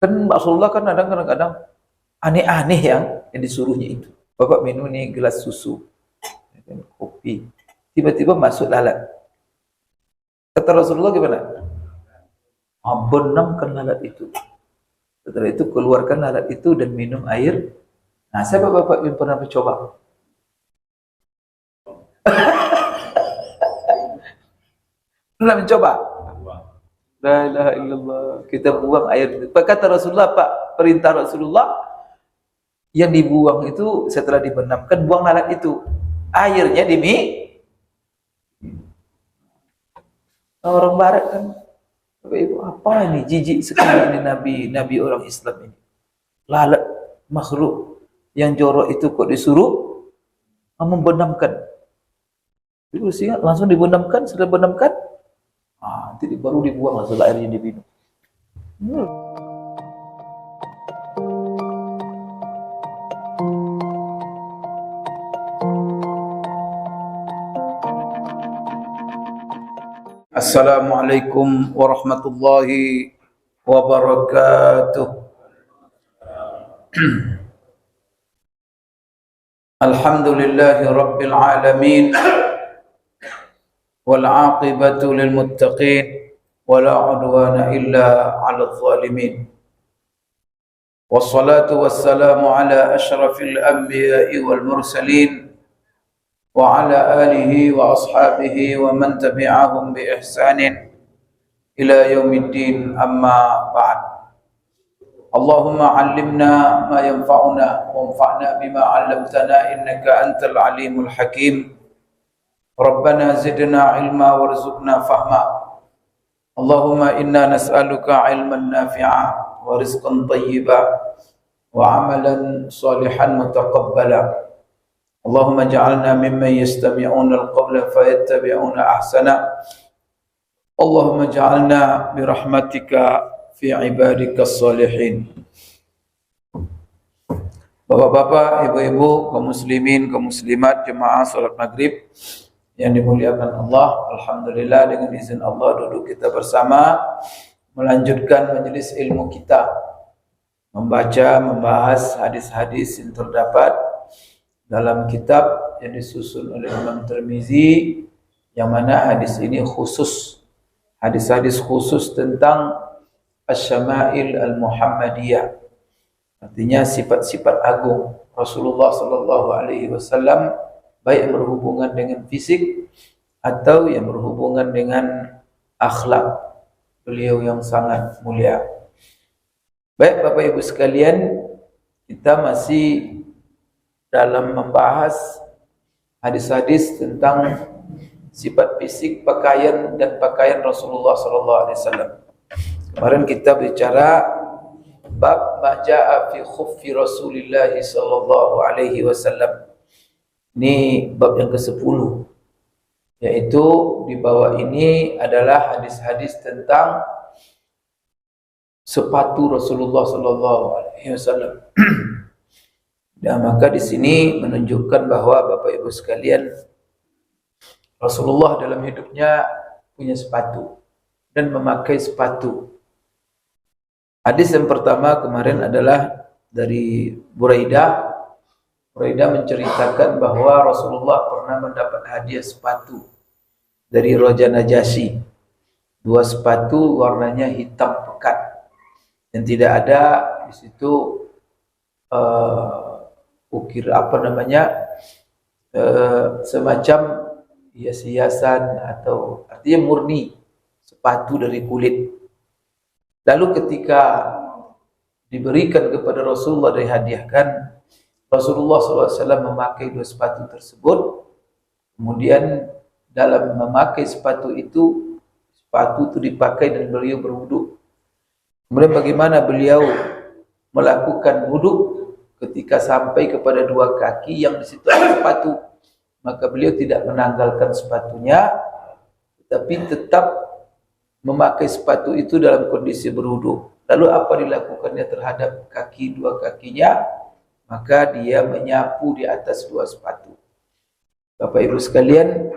Kan Rasulullah kan kadang-kadang aneh-aneh yang disuruhnya itu. Bapak minum nih gelas susu, kopi, tiba-tiba masuk lalat. Kata Rasulullah gimana? Benamkan lalat itu. Setelah itu keluarkan lalat itu dan minum air. Nah, saya bapak yang pernah mencoba. Pernah mencoba? La ilaha illallah. Kita buang air itu. Kata Rasulullah, Pak, perintah Rasulullah, yang dibuang itu setelah dibenamkan, buang lalat itu. Airnya orang barat kan, apa ini, jijik sekali ini Nabi orang Islam ini. Lalat makhluk yang jorok itu kok disuruh membenamkan. Itu ingat, langsung dibenamkan, setelah benamkan, nanti baru dibuang langsung airnya diminum. Assalamualaikum warahmatullahi wabarakatuh. Alhamdulillahi rabbil alamin, wal aqibatu lil muttaqin, wala udwana illa 'alal zalimin. Wassalatu wassalamu ala asyrafil anbiya'i wal mursalin wa ala alihi wa ashabihi wa man tabi'ahum bi ihsanin ila yaumiddin, amma ba'd. Allahumma 'allimna ma yanfa'una wanfa'na bima 'allamtana innaka antal alimul hakim. Rabbana zidna ilma warzuqna fahma. Allahumma inna nas'aluka ilman nafi'a wa rizqan thayyiba wa amalan salihan mutaqabbala. Allahumma ja'alna mimman yastami'una al-qawla fayattabi'una ahsana. Allahumma ja'alna birahmatika fi ibadika salihin. Bapak-bapak, ibu-ibu, kaum muslimin, kaum muslimat, jemaah salat maghrib yang dimuliakan Allah, alhamdulillah dengan izin Allah duduk kita bersama melanjutkan majelis ilmu kita, membaca, membahas hadis-hadis yang terdapat dalam kitab yang disusun oleh Imam Tirmizi, yang mana hadis ini khusus, hadis-hadis khusus tentang Asy-Syama'il Al-Muhammadiyah, artinya sifat-sifat agung Rasulullah sallallahu alaihi wasallam, baik yang berhubungan dengan fisik atau yang berhubungan dengan akhlak beliau yang sangat mulia. Baik Bapak Ibu sekalian, kita masih dalam membahas hadis-hadis tentang sifat fisik, pakaian dan pakaian Rasulullah sallallahu alaihi wasallam. Kemarin kita bicara bab ma jaa fi khuffi Rasulillah sallallahu alaihi wasallam. Ini bab yang ke-10, yaitu di bawah ini adalah hadis-hadis tentang sepatu Rasulullah sallallahu alaihi wasallam. Dan maka di sini menunjukkan bahwa Bapak Ibu sekalian, Rasulullah dalam hidupnya punya sepatu dan memakai sepatu. Hadis yang pertama kemarin adalah dari Buraidah. Buraidah menceritakan bahwa Rasulullah pernah mendapat hadiah sepatu dari Raja Najasyi. 2 sepatu warnanya hitam pekat, dan tidak ada di situ ukir semacam hias-hiasan, atau artinya murni sepatu dari kulit. Lalu ketika diberikan kepada Rasulullah, dihadiahkan, Rasulullah SAW memakai 2 sepatu tersebut. Kemudian dalam memakai sepatu itu dipakai dan beliau berwudu. Kemudian bagaimana beliau melakukan wudu ketika sampai kepada 2 kaki yang di situ ada sepatu, maka beliau tidak menanggalkan sepatunya, tetapi tetap memakai sepatu itu dalam kondisi berwudu. Lalu apa dilakukannya terhadap 2 kakinya? Maka dia menyapu di atas 2 sepatu. Bapak Ibu sekalian,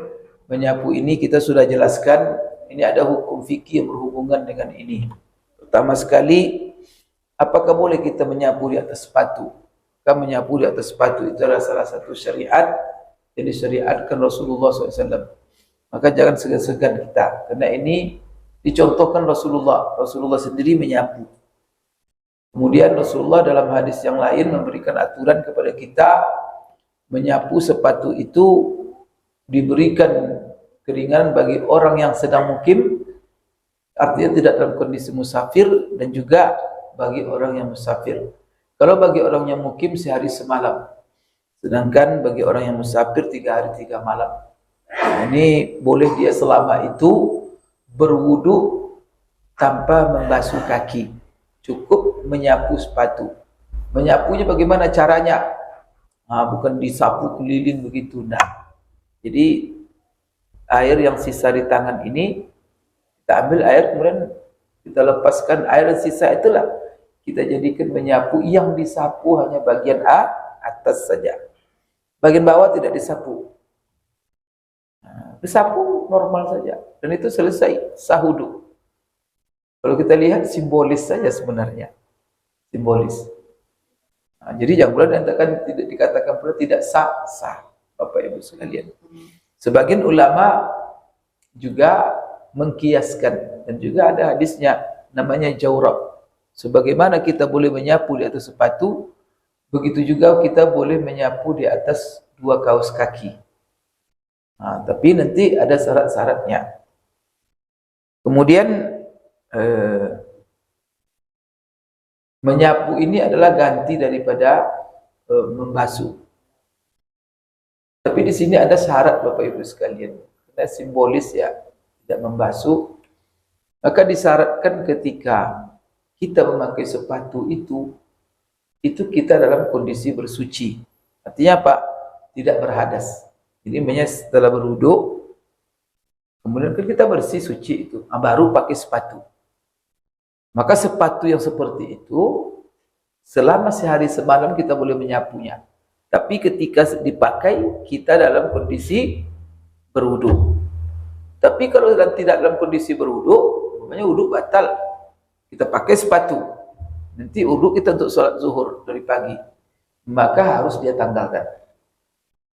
menyapu ini kita sudah jelaskan, ini ada hukum fikih yang berhubungan dengan ini. Pertama sekali, apakah boleh kita menyapu di atas sepatu? Kan menyapu di atas sepatu itu adalah salah satu syariat yang disyariatkan Rasulullah SAW. Maka jangan segan-segan kita, karena ini dicontohkan Rasulullah. Rasulullah sendiri menyapu. Kemudian Rasulullah dalam hadis yang lain memberikan aturan kepada kita, menyapu sepatu itu diberikan keringanan bagi orang yang sedang mukim, artinya tidak dalam kondisi musafir, dan juga bagi orang yang musafir. Kalau bagi orang yang mukim sehari semalam, sedangkan bagi orang yang musafir 3 hari 3 malam. Nah, ini boleh dia selama itu berwudu tanpa membasuh kaki, cukup menyapu sepatu. Menyapunya bagaimana caranya? Bukan disapu keliling begitu, nah. Jadi air yang sisa di tangan ini, kita ambil air, kemudian kita lepaskan air yang sisa itulah kita jadikan menyapu. Yang disapu hanya bagian atas saja, bagian bawah tidak disapu. Disapu normal saja, dan itu selesai sah wudu. Kalau kita lihat simbolis saja sebenarnya, simbolis. Jadi jangan pula tidak dikatakan pula tidak sah, Bapak Ibu sekalian. Sebagian ulama juga mengkiaskan, dan juga ada hadisnya namanya jawrab. Sebagaimana kita boleh menyapu di atas sepatu, begitu juga kita boleh menyapu di atas 2 kaos kaki. Tapi nanti ada syarat-syaratnya. Kemudian menyapu ini adalah ganti daripada membasuh. Tapi di sini ada syarat Bapak Ibu sekalian, karena simbolis ya, tidak membasuh. Maka disyaratkan ketika kita memakai sepatu itu kita dalam kondisi bersuci. Artinya apa? Tidak berhadas. Jadi setelah berwudu, kemudian kan kita bersih suci itu, baru pakai sepatu. Maka sepatu yang seperti itu selama sehari semalam kita boleh menyapunya. Tapi ketika dipakai kita dalam kondisi berwudu. Tapi kalau tidak dalam kondisi berwudu, namanya wudu batal. Kita pakai sepatu. Nanti wudu kita untuk sholat zuhur dari pagi, maka harus dia tanggalkan.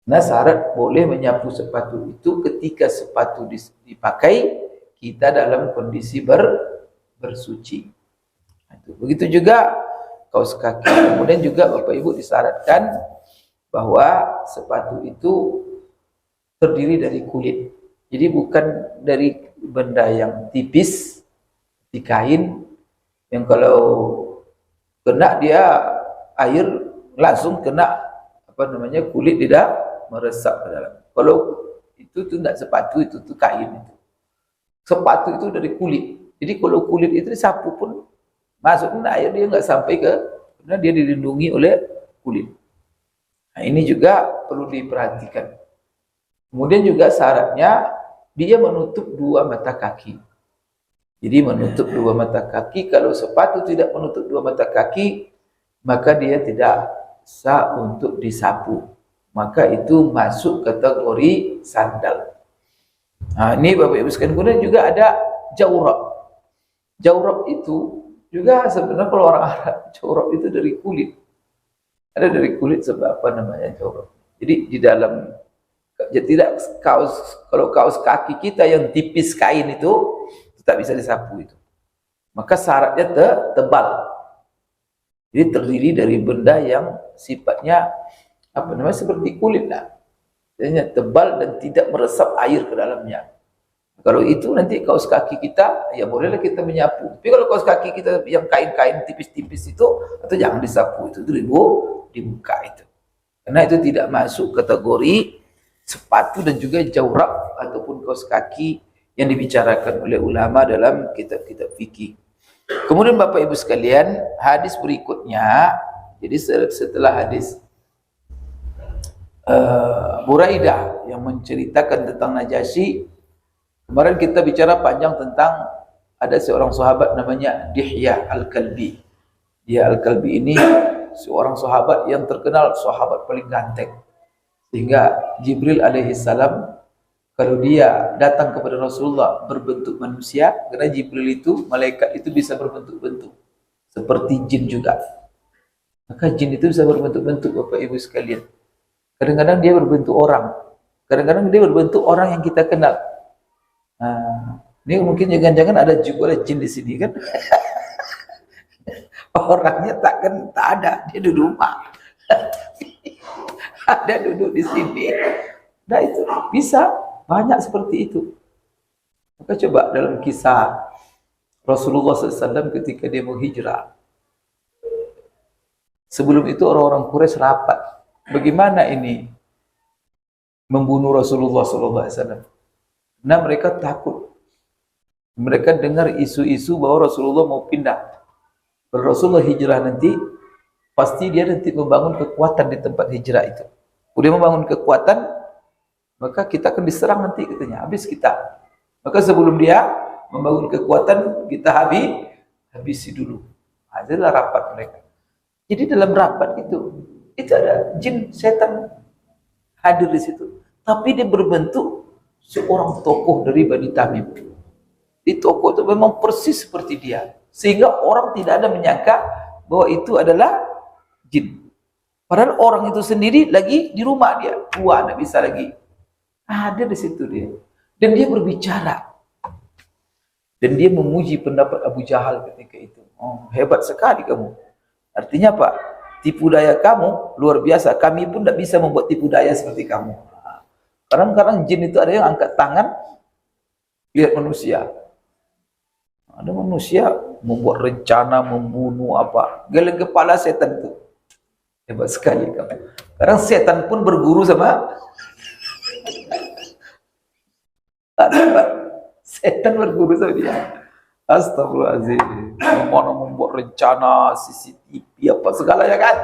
Nah, syarat boleh menyapu sepatu itu ketika sepatu dipakai kita dalam kondisi bersuci. Begitu juga kaos kaki. Kemudian juga Bapak Ibu disyaratkan bahwa sepatu itu terdiri dari kulit. Jadi bukan dari benda yang tipis di kain, yang kalau kena dia air langsung kena kulit, tidak meresap ke dalam. Kalau itu tidak sepatu, itu kain itu. Sepatu itu dari kulit. Jadi kalau kulit itu disapu pun masuknya air dia nggak sampai karena dia dilindungi oleh kulit. Nah, ini juga perlu diperhatikan. Kemudian juga syaratnya dia menutup 2 mata kaki. Jadi menutup 2 mata kaki. Kalau sepatu tidak menutup 2 mata kaki, maka dia tidak sah untuk disapu. Maka itu masuk kategori sandal. Nah, ini Bapak Ibu sekalian. Kemudian juga ada jawrab. Jawrab itu juga sebenarnya kalau orang Arab, jawrab itu dari kulit. Ada dari kulit sebab apa namanya jawrab. Jadi di dalam, tidak kalau kaos kaki kita yang tipis kain itu tak bisa disapu itu. Maka syaratnya tebal. Jadi terdiri dari benda yang sifatnya seperti kulit lah. Jadinya tebal dan tidak meresap air ke dalamnya. Kalau itu nanti kaos kaki kita, ya bolehlah kita menyapu. Tapi kalau kaos kaki kita yang kain-kain tipis-tipis itu, atau jangan disapu, itu dibuka itu. Karena itu tidak masuk kategori sepatu dan juga jawrab ataupun kaos kaki yang dibicarakan oleh ulama dalam kitab-kitab fikih. Kemudian Bapak Ibu sekalian, hadis berikutnya, jadi setelah hadis Buraidah yang menceritakan tentang Najasyi, kemarin kita bicara panjang tentang ada seorang sahabat namanya Dihya Al-Kalbi. Dia Al-Kalbi ini seorang sahabat yang terkenal sahabat paling ganteng, sehingga Jibril alaihissalam kalau dia datang kepada Rasulullah berbentuk manusia, karena Jibril itu, malaikat itu bisa berbentuk-bentuk. seperti jin juga. Maka jin itu bisa berbentuk-bentuk Bapak Ibu sekalian. Kadang-kadang dia berbentuk orang, kadang-kadang dia berbentuk orang yang kita kenal. Ini mungkin jangan-jangan ada juga jin di sini kan? Orangnya tak ada, dia di rumah. Ada duduk di sini. Nah itu bisa banyak seperti itu. Maka coba dalam kisah Rasulullah SAW ketika dia mau hijrah. Sebelum itu orang-orang Quraisy rapat. Bagaimana ini membunuh Rasulullah SAW? Nah mereka takut. Mereka dengar isu-isu bahwa Rasulullah mau pindah. Kalau Rasulullah hijrah nanti, pasti dia nanti membangun kekuatan di tempat hijrah itu. Udah membangun kekuatan, maka kita akan diserang nanti katanya. Habis kita. Maka sebelum dia membangun kekuatan, kita habisi dulu. Adalah rapat mereka. Jadi dalam rapat itu ada jin setan hadir di situ. Tapi dia berbentuk seorang tokoh dari Bani Tamim. Di tokoh itu memang persis seperti dia. Sehingga orang tidak ada menyangka bahwa itu adalah jin. Padahal orang itu sendiri lagi di rumah dia. Tua, tidak bisa lagi. Ada di situ dia. Dan dia berbicara. Dan dia memuji pendapat Abu Jahal ketika itu. Oh, hebat sekali kamu. Artinya apa? Tipu daya kamu luar biasa. Kami pun tidak bisa membuat tipu daya seperti kamu. Kadang-kadang jin itu ada yang angkat tangan lihat manusia. Ada manusia membuat rencana membunuh apa. Geleng kepala setan itu. Hebat sekali kamu. Kadang setan pun berguru sama setan berguru sama dia. Astagfirullahaladzim. Mana membuat rencana CCTV apa segalanya kan.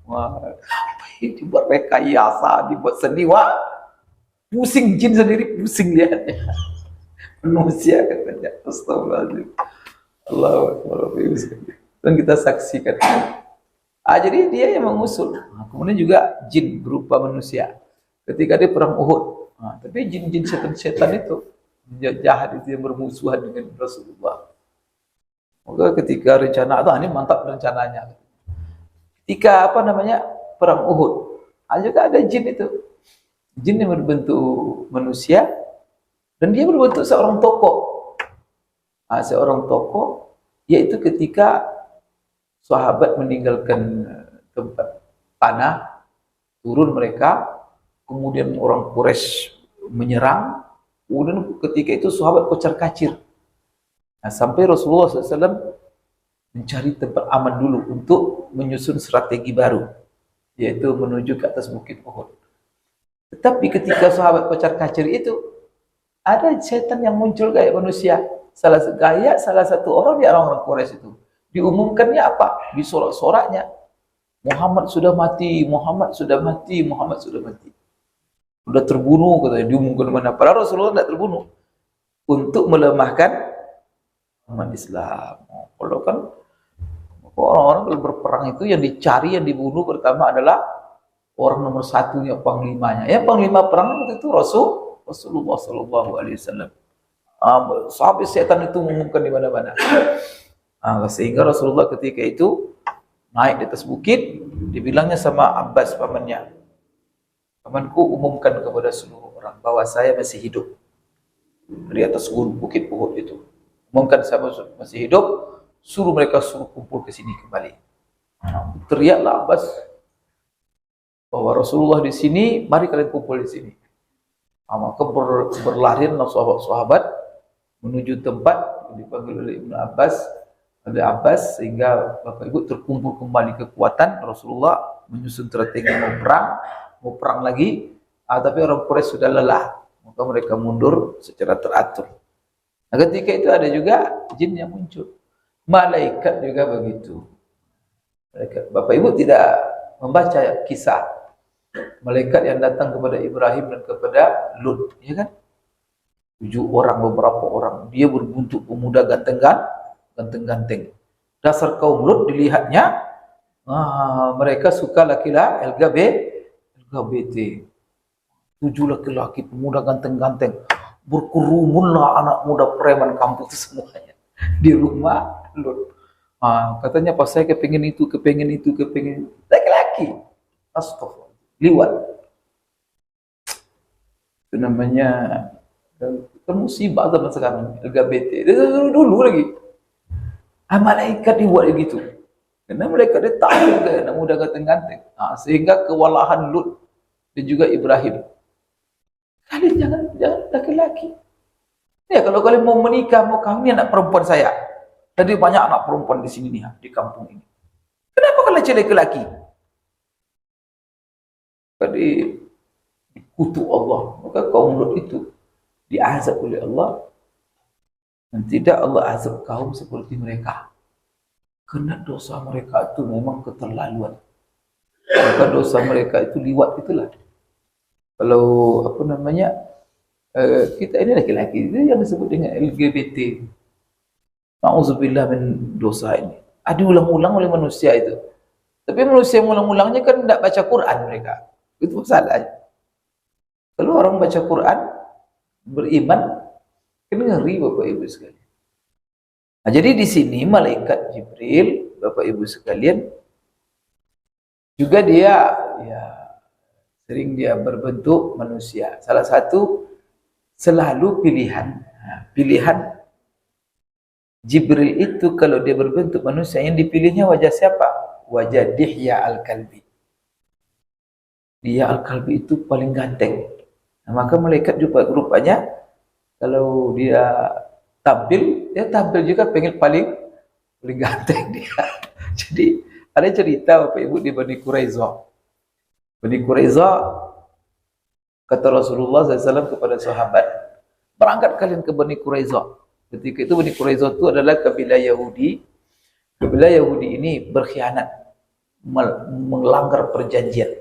Wah, dibuat rekayasa, dibuat seni. Wah, pusing jin sendiri, pusing lihatnya. Manusia katanya. Astagfirullahaladzim. Allahu Akbar. Dan kita saksikan. Jadi dia yang mengusul. Kemudian juga jin berupa manusia. Ketika dia perang Uhud. Tapi jin-jin setan-setan itu jahat itu yang bermusuhan dengan Rasulullah. Maka ketika rencana itu, ini mantap rencananya. Ketika perang Uhud, juga ada jin itu. Jin yang berbentuk manusia dan dia berbentuk seorang tokoh. Seorang tokoh yaitu ketika sahabat meninggalkan tempat panah, turun mereka, kemudian orang Quraisy menyerang. Kemudian ketika itu sahabat kocar-kacir. Sampai Rasulullah SAW mencari tempat aman dulu untuk menyusun strategi baru, yaitu menuju ke atas bukit Uhud. Tetapi ketika sahabat kocar-kacir itu, ada setan yang muncul kayak manusia. Salah satu orang di orang Quraisy itu. Diumumkannya apa? Di sorak-soraknya. Muhammad sudah mati, Muhammad sudah mati, Muhammad sudah mati. Sudah terbunuh katanya, diumumkan mana. Padahal Rasulullah tidak terbunuh. Untuk melemahkan umat Islam. Kalau kan orang-orang kalau berperang itu yang dicari, yang dibunuh pertama adalah orang nomor satunya, panglimanya. Ya panglima perang itu Rasulullah SAW. Sampai setan itu mengumumkan di mana-mana. Sehingga Rasulullah ketika itu naik di atas bukit, dibilangnya sama Abbas pamannya, pamanku umumkan kepada seluruh orang bahwa saya masih hidup di atas bukit Uhud itu. Umumkan saya masih hidup, suruh kumpul ke sini kembali. Teriaklah Abbas bahwa Rasulullah di sini, mari kalian kumpul di sini. Maka berlarianlah sahabat-sahabat menuju tempat dipanggil oleh Ibnu Abbas, sehingga Bapak Ibu terkumpul kembali kekuatan. Rasulullah menyusun strategi mau perang lagi, tapi orang Quraisy sudah lelah, maka mereka mundur secara teratur. Nah, ketika itu ada juga jin yang muncul, malaikat juga begitu. Bapak Ibu tidak membaca kisah malaikat yang datang kepada Ibrahim dan kepada Lut, ya kan? 7 orang, beberapa orang, dia berbentuk pemuda ganteng-ganteng. Dasar kaum Lut dilihatnya, mereka suka laki-laki LGBT. 7 laki-laki pemuda ganteng-ganteng, berkerumunlah anak muda preman kampung itu semuanya di rumah Lut. Katanya pas saya kepingin itu, laki-laki. Astagfirullah. Liwat. Itu namanya kan musibah zaman sekarang LGBT. Dari dulu lagi. Malaikat dibuat begitu. Karena mereka dia tahu anak muda ganteng-ganteng. Sehingga kewalahan Lut dan juga Ibrahim. Kalian jangan laki-laki. Ya kalau kalian mau menikah, mau kawin anak perempuan saya. Tadi banyak anak perempuan di sini nih, di kampung ini. Kenapa kalian cari laki-laki? Tadi kutu Allah. Maka kaum Lut itu diazab oleh Allah. Dan tidak Allah azab kaum seperti mereka. Karena dosa mereka itu memang keterlaluan. Maka dosa mereka itu liwat itulah. Kalau apa namanya, kita ini laki-laki, itu yang disebut dengan LGBT. Na'udzubillah min dosa ini. Diulang-ulang oleh manusia itu. Tapi manusia ulang-ulangnya kan tidak baca Quran mereka. Itu masalahnya. Kalau orang baca Quran, beriman, kan ngeri Bapak Ibu sekalian. Jadi di sini malaikat Jibril, Bapak Ibu sekalian, juga dia sering dia berbentuk manusia. Salah satu selalu pilihan Jibril itu kalau dia berbentuk manusia, yang dipilihnya wajah siapa? Wajah Dihya Al-Kalbi. Dihya Al-Kalbi itu paling ganteng. Maka malaikat juga rupanya kalau dia tampil juga pengen paling ganteng dia. Jadi ada cerita Bapak Ibu di Bani Quraiza. Bani Quraiza, kata Rasulullah SAW kepada sahabat, berangkat kalian ke Bani Quraiza. Ketika itu Bani Quraiza itu adalah kabilah Yahudi. Kabilah Yahudi ini berkhianat, melanggar perjanjian.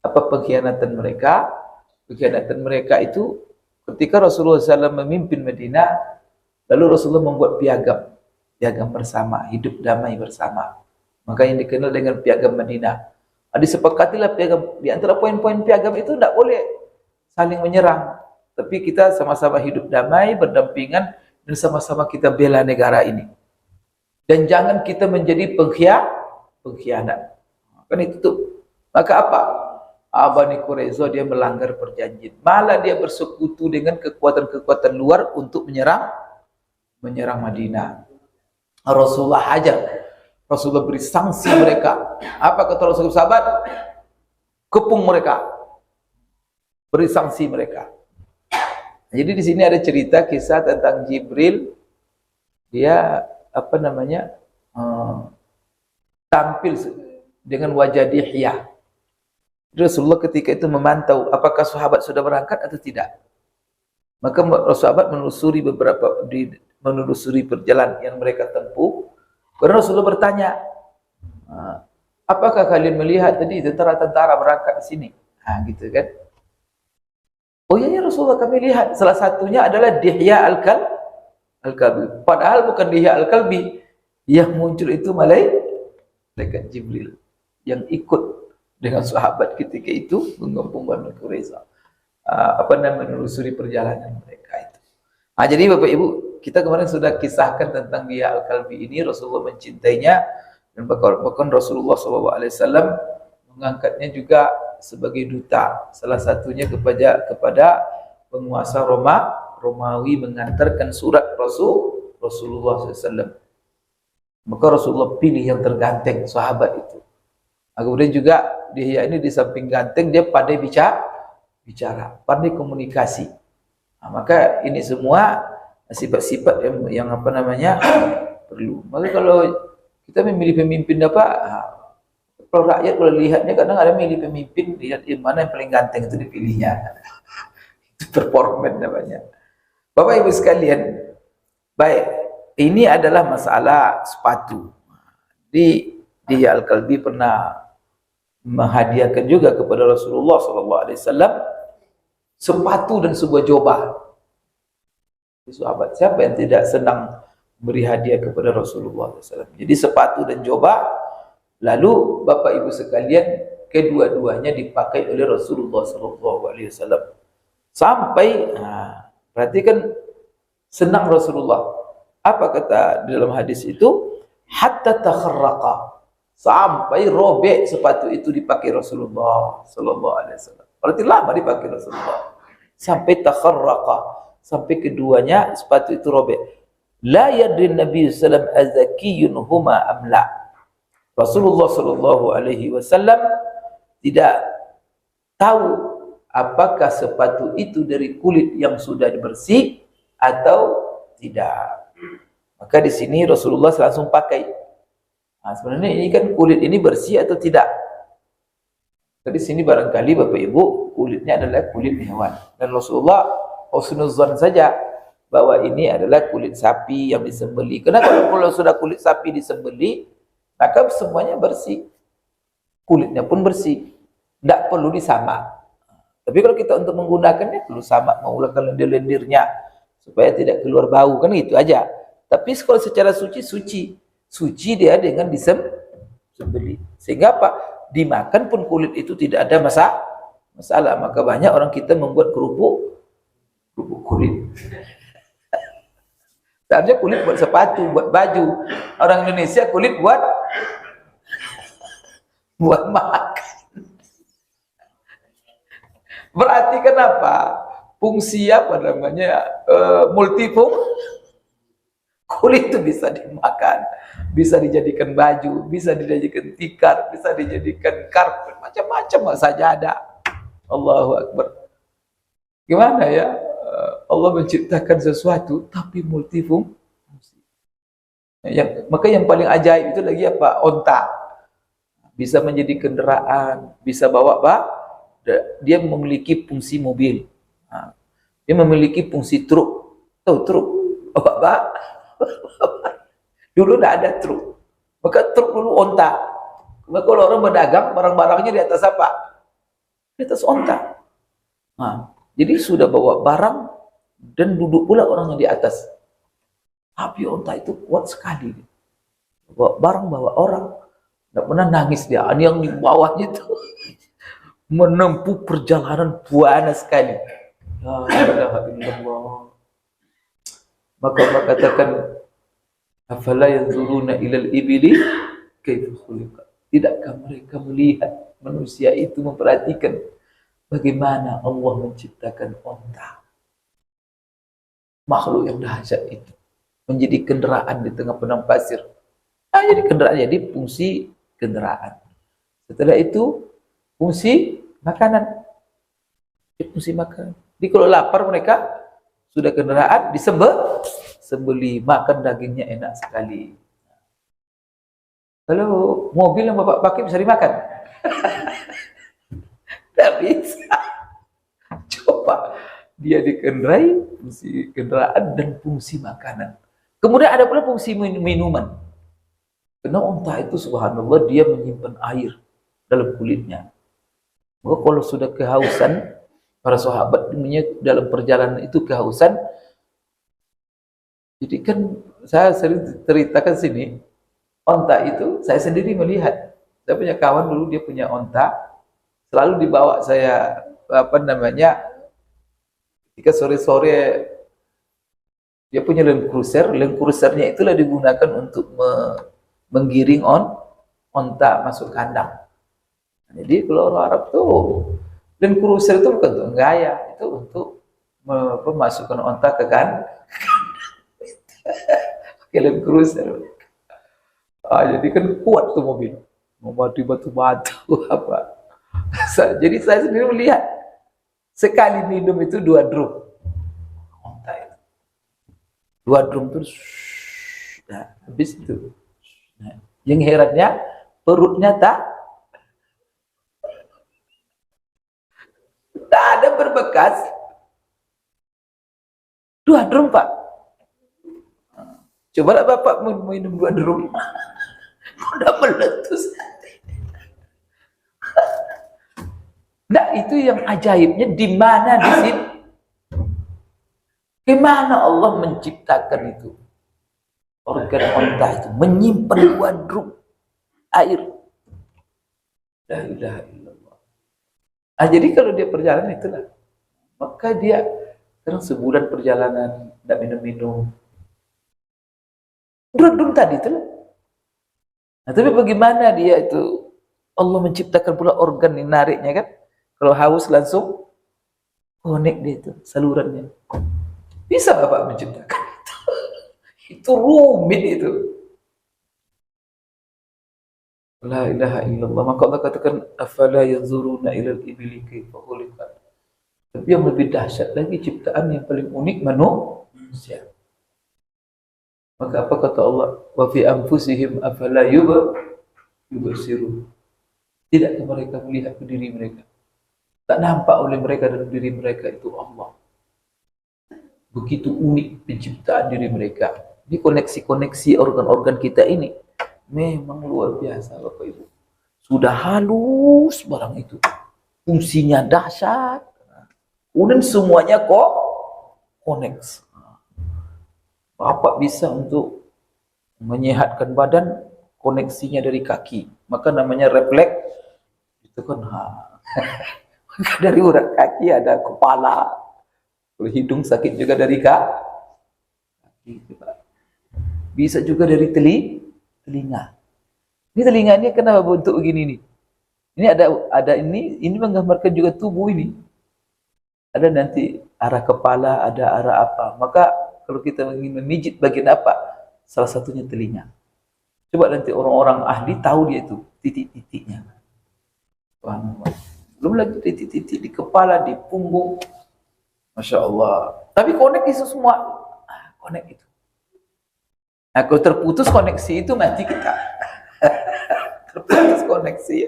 Apa pengkhianatan mereka? Pengkhianatan mereka itu ketika Rasulullah SAW memimpin Madinah, lalu Rasulullah membuat piagam bersama, hidup damai bersama. Maka yang dikenal dengan piagam Madinah. Disepakatilah piagam, di antara poin-poin piagam itu tidak boleh saling menyerang, tapi kita sama-sama hidup damai, berdampingan, dan sama-sama kita bela negara ini. Dan jangan kita menjadi pengkhianat. Kan itu tuh. Maka apa? Bani Quraiza dia melanggar perjanjian. Malah dia bersekutu dengan kekuatan-kekuatan luar untuk menyerang Madinah. Rasulullah hajar. Rasulullah beri sanksi mereka. Apa kata Rasulullah sahabat? Kepung mereka. Beri sanksi mereka. Jadi di sini ada cerita kisah tentang Jibril. Dia apa namanya? Tampil dengan wajah Dihya. Rasulullah ketika itu memantau apakah sahabat sudah berangkat atau tidak. Maka sahabat menelusuri perjalanan yang mereka tempuh. Karena Rasulullah bertanya, apakah kalian melihat tadi tentara-tentara berangkat di sini? Gitu kan? Oh iya Rasulullah, kami lihat. Salah satunya adalah Dihya Al-Kalbi. Padahal bukan Dihya Al-Kalbi. Yang muncul itu malaikat Jibril yang ikut dengan sahabat ketika itu menggabung Bani Quraiza. Menelusuri perjalanan mereka itu. Jadi Bapak Ibu, kita kemarin sudah kisahkan tentang Dihya Al-Kalbi ini. Rasulullah mencintainya, dan bahkan Rasulullah SAW mengangkatnya juga sebagai duta. Salah satunya kepada penguasa Romawi mengantarkan surat Rasulullah SAW. Maka Rasulullah pilih yang terganteng sahabat itu. Kemudian juga Dihya ini di samping ganteng, dia pandai bicara, pandai komunikasi. Maka ini semua sifat-sifat yang apa namanya perlu. Maka kalau kita memilih pemimpin kalau rakyat kalau lihatnya kadang ada milih pemimpin, lihat mana yang paling ganteng itu dipilihnya. Itu performan namanya. Bapak Ibu sekalian, baik, ini adalah masalah sepatu. Dihya Al-Kalbi pernah menghadiahkan juga kepada Rasulullah SAW sepatu dan sebuah jubah. Sahabat, siapa yang tidak senang beri hadiah kepada Rasulullah SAW? Jadi sepatu dan jubah, lalu Bapak Ibu sekalian, kedua-duanya dipakai oleh Rasulullah SAW. Sampai, berarti kan senang Rasulullah. Apa kata dalam hadis itu? hatta takharraqa, sampai robek sepatu itu dipakai Rasulullah sallallahu alaihi wasallam. Berarti lama dipakai Rasulullah. Sampai takharraqa, sampai keduanya sepatu itu robek. La yadri Nabi sallallahu alaihi wasallam azakiyun huma am la. Rasulullah sallallahu alaihi wasallam tidak tahu apakah sepatu itu dari kulit yang sudah bersih atau tidak. Maka di sini Rasulullah langsung pakai. Nah, sebenarnya ini kan kulit ini bersih atau tidak? Jadi sini barangkali Bapak Ibu kulitnya adalah kulit hewan, dan Rasulullah husnuzan saja bahwa ini adalah kulit sapi yang disembeli. Karena kalau sudah kulit sapi disembeli, maka semuanya bersih, kulitnya pun bersih, tidak perlu disamak. Tapi kalau kita untuk menggunakannya perlu samak, mengulangkan lendir-lendirnya supaya tidak keluar bau, kan gitu aja. Tapi kalau secara suci dia dengan disembeli, sehingga apa? Dimakan pun kulit itu tidak ada masalah. Maka banyak orang kita membuat kerupuk kulit. Seharusnya kulit buat sepatu, buat baju. Orang Indonesia kulit buat makan. Berarti kenapa? Fungsi apa namanya? Multifungsi. Kulit itu bisa dimakan, bisa dijadikan baju, bisa dijadikan tikar, bisa dijadikan karpet, macam-macam saja ada. Allahu Akbar. Gimana ya? Allah menciptakan sesuatu tapi multifungsi. Maka yang paling ajaib itu lagi apa? Onta. Bisa menjadi kendaraan, bisa bawa dia memiliki fungsi mobil. Dia memiliki fungsi truk. Tahu truk? Dulu tidak ada truk, maka truk dulu onta. Maka kalau orang berdagang, barang-barangnya di atas apa? Di atas onta. Nah, jadi sudah bawa barang dan duduk pula orangnya di atas. Tapi onta itu kuat sekali. Bawa barang, bawa orang, tidak pernah nangis dia. Yang di bawahnya itu menempuh perjalanan buana sekali. La ilaha illallah. Maka Allah katakan, afala yanzuruna ilal ibili kaifa khuliqat. Tidakkah mereka melihat manusia itu memperhatikan bagaimana Allah menciptakan onta, makhluk yang dahsyat itu, menjadi kendaraan di tengah padang pasir. Jadi kendaraan, jadi fungsi kendaraan. Setelah itu fungsi makanan. Fungsi makanan. Jadi kalau lapar mereka sudah kendaraan disembeli, makan dagingnya enak sekali. Kalau mobil yang Bapak pakai bisa dimakan? Tidak bisa. Coba, dia dikendarai fungsi kendaraan dan fungsi makanan. Kemudian ada pula fungsi minuman. Karena unta itu subhanallah dia menyimpan air dalam kulitnya. Maka kalau sudah kehausan, para sahabat dalam perjalanan itu kehausan. Jadi kan saya sering ceritakan sini, onta itu saya sendiri melihat. Saya punya kawan dulu, dia punya onta, selalu dibawa saya ketika sore-sore dia punya Land Cruisernya itulah digunakan untuk menggiring onta masuk kandang. Jadi kalau orang Arab tuh Land Cruiser itu bukan untuk gaya, itu untuk memasukkan onta ke kandang. Land Cruiser. Jadi kan kuat tuh mobil, mau batu-batu apa. Jadi saya sendiri melihat sekali minum itu 2 drum onta itu. 2 drum terus, nah, habis itu. Nah, yang herannya perutnya tak ada berbekas. 2 drum Pak. Coba Bapak minum 2 drum, udah meletus. Nah itu yang ajaibnya, di mana di sini? Gimana Allah menciptakan itu? Organ onta itu menyimpan 2 drum air. La ilaha illallah. Jadi kalau dia perjalanan itulah, maka dia kadang sebulan perjalanan tidak minum-minum. Drum tadi itulah. Nah, tapi bagaimana dia itu Allah menciptakan pula organ yang nariknya kan? Kalau haus langsung connect dia itu salurannya. Bisa Bapak menciptakan itu? Itu rumit itu. La ilaha illallah. Maka Allah katakan afala yanzuruna ilal ibili kaifa khuliqat. Tapi yang lebih dahsyat lagi ciptaan yang paling unik manusia. Maka apa kata Allah? Wa fi anfusihim afala yubsirun. Tidakkah mereka melihat ke diri mereka? Tak nampak oleh mereka dalam diri mereka itu Allah. Begitu unik penciptaan diri mereka. Ini koneksi-koneksi organ-organ kita ini memang luar biasa Bapak Ibu. Sudah halus barang itu. Fungsinya dahsyat. Kemudian semuanya kok koneks. Bapak bisa untuk menyehatkan badan, koneksinya dari kaki. Maka namanya refleks. Itu kan dari urat kaki ada kepala. Kalau hidung sakit juga dari kaki. Bisa juga dari telinga. Ini telinga ini kenapa bentuk begini nih? Ini ada ini menggambarkan juga tubuh ini. Ada nanti arah kepala, ada arah apa. Maka kalau kita ingin memijit bagian apa, salah satunya telinga. Coba nanti orang-orang ahli tahu dia itu titik-titiknya. Belum lagi titik-titik di kepala, di punggung. Masya Allah. Tapi konek itu semua. Konek itu. Nah, kalau terputus koneksi itu mati kita. Terputus koneksi.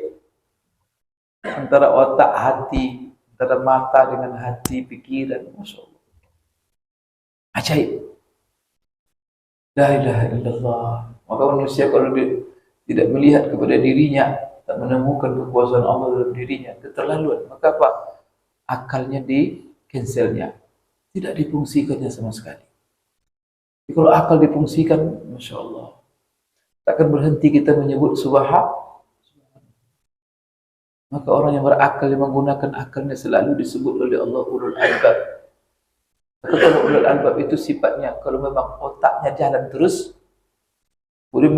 Antara otak, hati. Antara mata dengan hati, pikiran. Masya Allah. Ajaib. La ilaha illallah. Maka manusia kalau dia tidak melihat kepada dirinya, tak menemukan kekuasaan Allah dalam dirinya, keterlaluan. Maka apa? Akalnya di-cancelnya. Tidak difungsikannya sama sekali. Jadi kalau akal difungsikan, Masya Allah, takkan berhenti kita menyebut subhanallah. Maka orang yang berakal, yang menggunakan akalnya selalu disebut oleh Allah ulul albab. Maka kalau ulul albab itu sifatnya, kalau memang otaknya jalan terus, boleh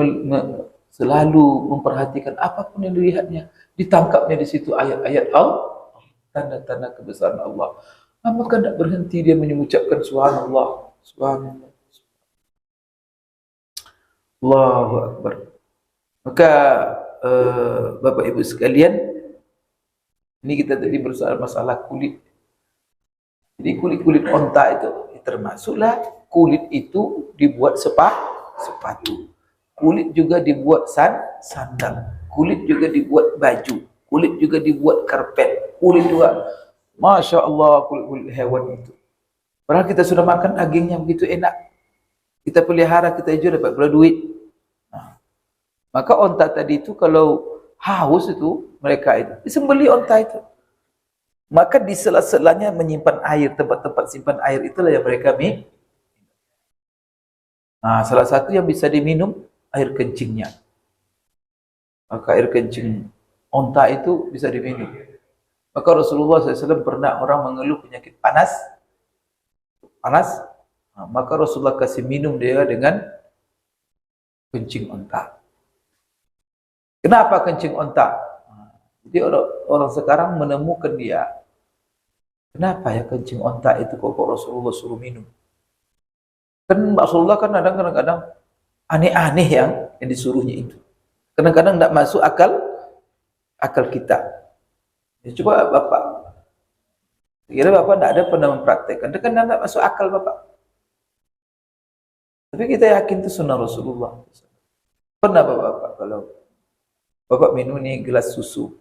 selalu memperhatikan apapun yang dilihatnya, ditangkapnya di situ ayat-ayat Allah, tanda-tanda kebesaran Allah. Maka tidak berhenti dia mengucapkan subhanallah, subhanallah. Allahu Akbar. Maka Bapak Ibu sekalian, ini kita tadi bersoal masalah kulit. Jadi kulit onta itu termasuklah kulit itu dibuat sepatu. Kulit juga dibuat sandal. Kulit juga dibuat baju. Kulit juga dibuat karpet. Kulit juga, Masya Allah, kulit hewan itu. Padahal kita sudah makan dagingnya begitu enak. Kita pelihara, kita jual dapat berapa duit. Nah, maka onta tadi itu kalau haus itu, mereka itu disembeli onta itu. Maka di sela-selanya menyimpan air, tempat-tempat simpan air itulah yang mereka minum. Nah, salah satu yang bisa diminum, air kencingnya. Maka air kencing onta itu bisa diminum. Maka Rasulullah SAW pernah orang mengeluh penyakit panas. Nah, maka Rasulullah kasih minum dia dengan kencing onta. Kenapa kencing onta? Jadi orang sekarang menemukan dia. Kenapa ya kencing onta itu kok Rasulullah suruh minum? Kan Rasulullah kan kadang-kadang aneh-aneh yang disuruhnya itu. Kadang-kadang tidak masuk akal kita. Ya, coba Bapak. Kira Bapak tidak ada pernah mempraktekkan. Kadang-kadang tidak masuk akal Bapak. Tapi kita yakin itu sunnah Rasulullah. Pernah Bapak kalau Bapak minum ini gelas susu,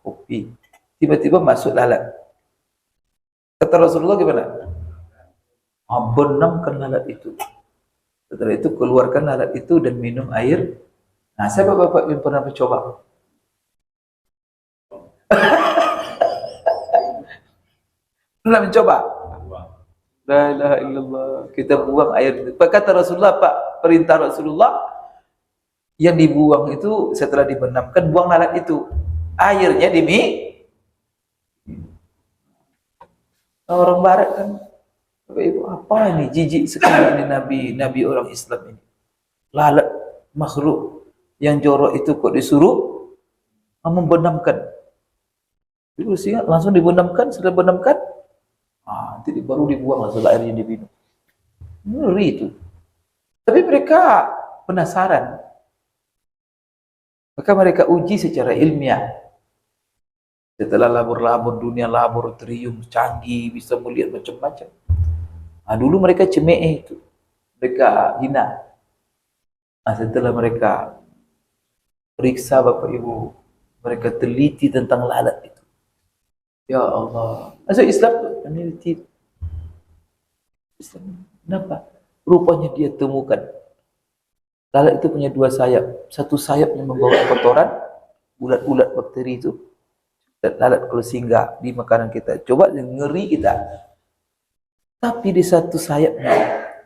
kopi, tiba-tiba masuk lalat. Kata Rasulullah gimana? Benamkan lalat itu. Setelah itu keluarkan lalat itu dan minum air. Nah, siapa Bapak yang pernah mencoba? Pernah mencoba? La ilaha illallah. Kita buang air itu. Kata Rasulullah, Pak, perintah Rasulullah, yang dibuang itu setelah dibenamkan, buang lalat itu. Airnya orang barat kan, Bapak Ibu, apa ini jijik sekali ini nabi orang Islam ini. Lalat makhluk Yang jorok itu kok disuruh membenamkan. Jadi sehingga langsung dibenamkan, sudah benamkan, nanti baru dibuang langsung airnya diminum. Ngeri itu. Tapi mereka penasaran. Maka mereka uji secara ilmiah. Setelah labor-labor dunia laboratorium canggih, bisa melihat macam-macam. Dulu mereka cemeh itu. Mereka hina. Setelah mereka periksa Bapak Ibu, mereka teliti tentang lalat itu. Ya Allah. Masuk Islam meneliti. Islam. Kenapa? Rupanya dia temukan lalat itu punya dua sayap. Satu sayapnya membawa kotoran, ulat-ulat bakteri itu. Dan lalat kalau singgah di makanan kita, coba ngeri kita. Tapi di satu sayapnya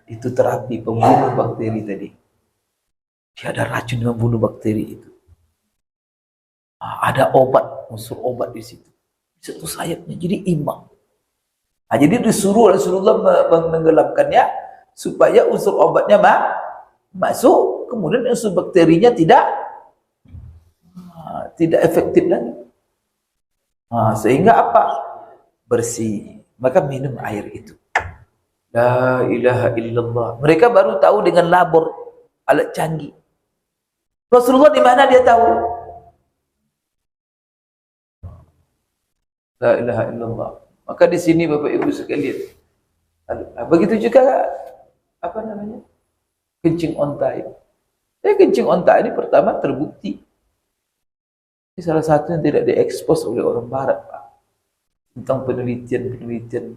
itu terapi pembunuh bakteri tadi. Dia ada racun yang membunuh bakteri itu. Ada obat, unsur obat di situ. Satu sayapnya jadi imbang. Jadi disuruh Rasulullah menenggelamkannya supaya unsur obatnya masuk, kemudian unsur bakterinya tidak efektif lagi. Sehingga apa? Bersih. Maka minum air itu. La ilaha illallah. Mereka baru tahu dengan labor alat canggih. Rasulullah di mana dia tahu? La ilaha illallah. Maka di sini Bapak Ibu sekalian, begitu juga apa namanya? Kencing onta ini. Kencing onta ini pertama terbukti. Ini salah satu yang tidak diekspos oleh orang barat, Pak. Tentang penelitian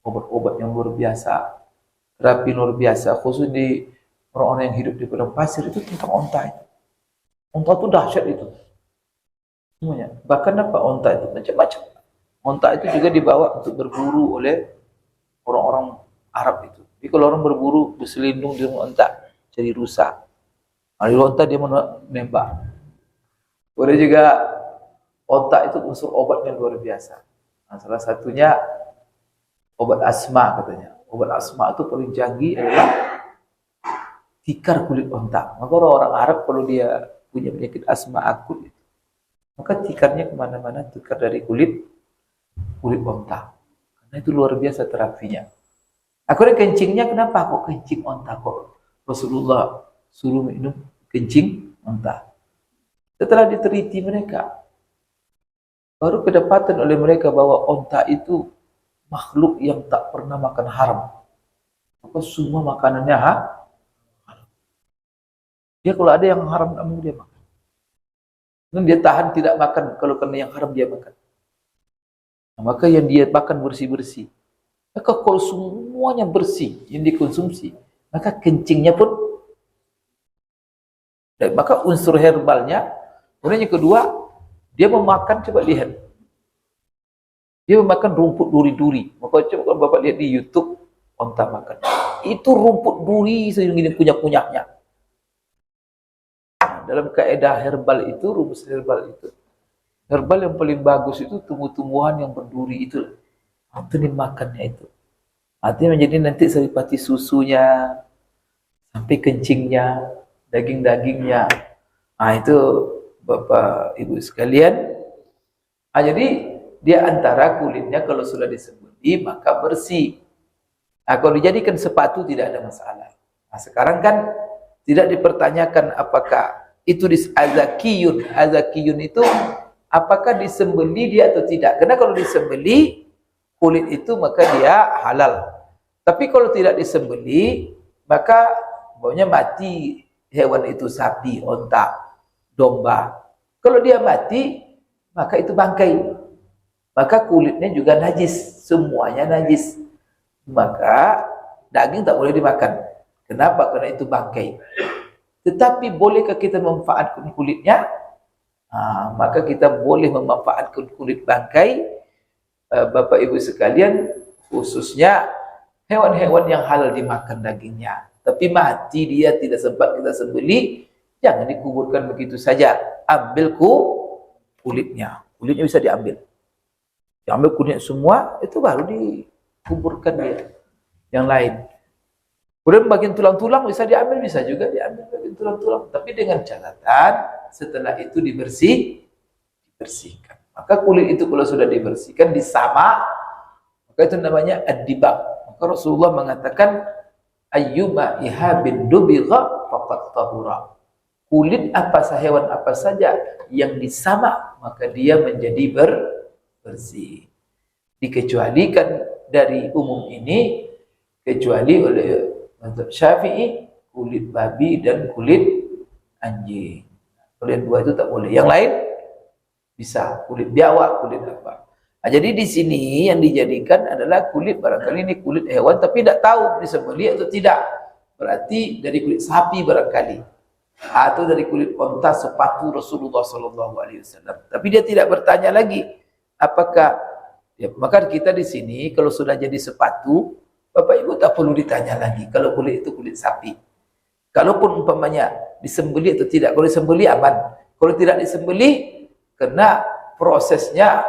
obat-obat yang luar biasa, terapi luar biasa, khusus di orang-orang yang hidup di padang pasir itu tentang onta itu. Onta itu dahsyat itu. Semuanya. Bahkan apa onta itu macam-macam. Onta itu juga dibawa untuk berburu oleh orang-orang Arab itu. Jadi kalau orang berburu berselindung di rumah onta, cari rusa. Di onta dia menembak. Kemudian juga onta itu unsur obatnya luar biasa. Salah satunya obat asma katanya. Obat asma itu paling canggih adalah tikar kulit onta. Maka orang Arab kalau dia punya penyakit asma akut, maka tikarnya kemana-mana tikar dari kulit onta. Karena itu luar biasa terapinya. Akhirnya kencingnya kenapa kok kencing onta kok? Rasulullah suruh minum kencing onta. Setelah diteliti mereka, baru kedapatan oleh mereka bahwa onta itu makhluk yang tak pernah makan haram. Maka semua makanannya haram. Dia kalau ada yang haram, tak mau dia makan. Dan dia tahan tidak makan, kalau kena yang haram dia makan. Maka yang dia makan bersih-bersih. Maka kalau semuanya bersih yang dikonsumsi, maka kencingnya pun, dan maka unsur herbalnya. Kemudian yang kedua, dia memakan, coba lihat, dia memakan rumput duri-duri. Maka coba kalau Bapak lihat di YouTube, onta makan. Itu rumput duri segini kunyah-kunyahnya. Dalam kaidah herbal itu, rumus herbal itu, herbal yang paling bagus itu tumbuh-tumbuhan yang berduri itu. Itu dimakannya itu. Artinya menjadi nanti saripati susunya, sampai kencingnya, daging-dagingnya. Itu Bapak Ibu sekalian. Jadi dia antara kulitnya kalau sudah disembelih maka bersih. Kalau dijadikan sepatu tidak ada masalah. Sekarang kan tidak dipertanyakan apakah itu azakiyun. Azakiyun itu apakah disembelih dia atau tidak. Karena kalau disembelih kulit itu maka dia halal. Tapi kalau tidak disembelih maka baunya mati hewan itu, sapi, onta, domba. Kalau dia mati maka itu bangkai. Maka kulitnya juga najis, semuanya najis. Maka daging tak boleh dimakan. Kenapa? Karena itu bangkai. Tetapi bolehkah kita memanfaatkan kulitnya? Maka kita boleh memanfaatkan kulit bangkai, Bapak Ibu sekalian, khususnya hewan-hewan yang halal dimakan dagingnya. Tapi mati dia tidak sempat kita sembelih, jangan dikuburkan begitu saja. Ambil kulitnya. Kulitnya bisa diambil. Diambil kulitnya semua, itu baru dikuburkan dia. Yang lain. Kemudian bagian tulang-tulang bisa diambil, bisa juga diambil bagian tulang-tulang. Tapi dengan catatan setelah itu dibersihkan. Maka kulit itu kalau sudah dibersihkan, disama, maka itu namanya ad-dibag. Maka Rasulullah mengatakan, ayyuma ihabin dubigha faqad tahura. Kulit apa hewan apa saja yang disama, maka dia menjadi bersih. Dikecualikan dari umum ini, kecuali oleh mazhab Syafi'i, kulit babi dan kulit anjing. Kalau yang dua itu tak boleh. Yang lain bisa, kulit biawak, kulit apa. Nah, jadi di sini yang dijadikan adalah kulit, barangkali ini kulit hewan, tapi tidak tahu disembelih atau tidak. Berarti dari kulit sapi barangkali, atau dari kulit unta sepatu Rasulullah SAW. Tapi dia tidak bertanya lagi, apakah ya, maka kita di sini kalau sudah jadi sepatu, Bapak Ibu tak perlu ditanya lagi kalau kulit itu kulit sapi. Kalaupun umpamanya disembelih atau tidak, kalau disembelih aman. Kalau tidak disembelih, karena prosesnya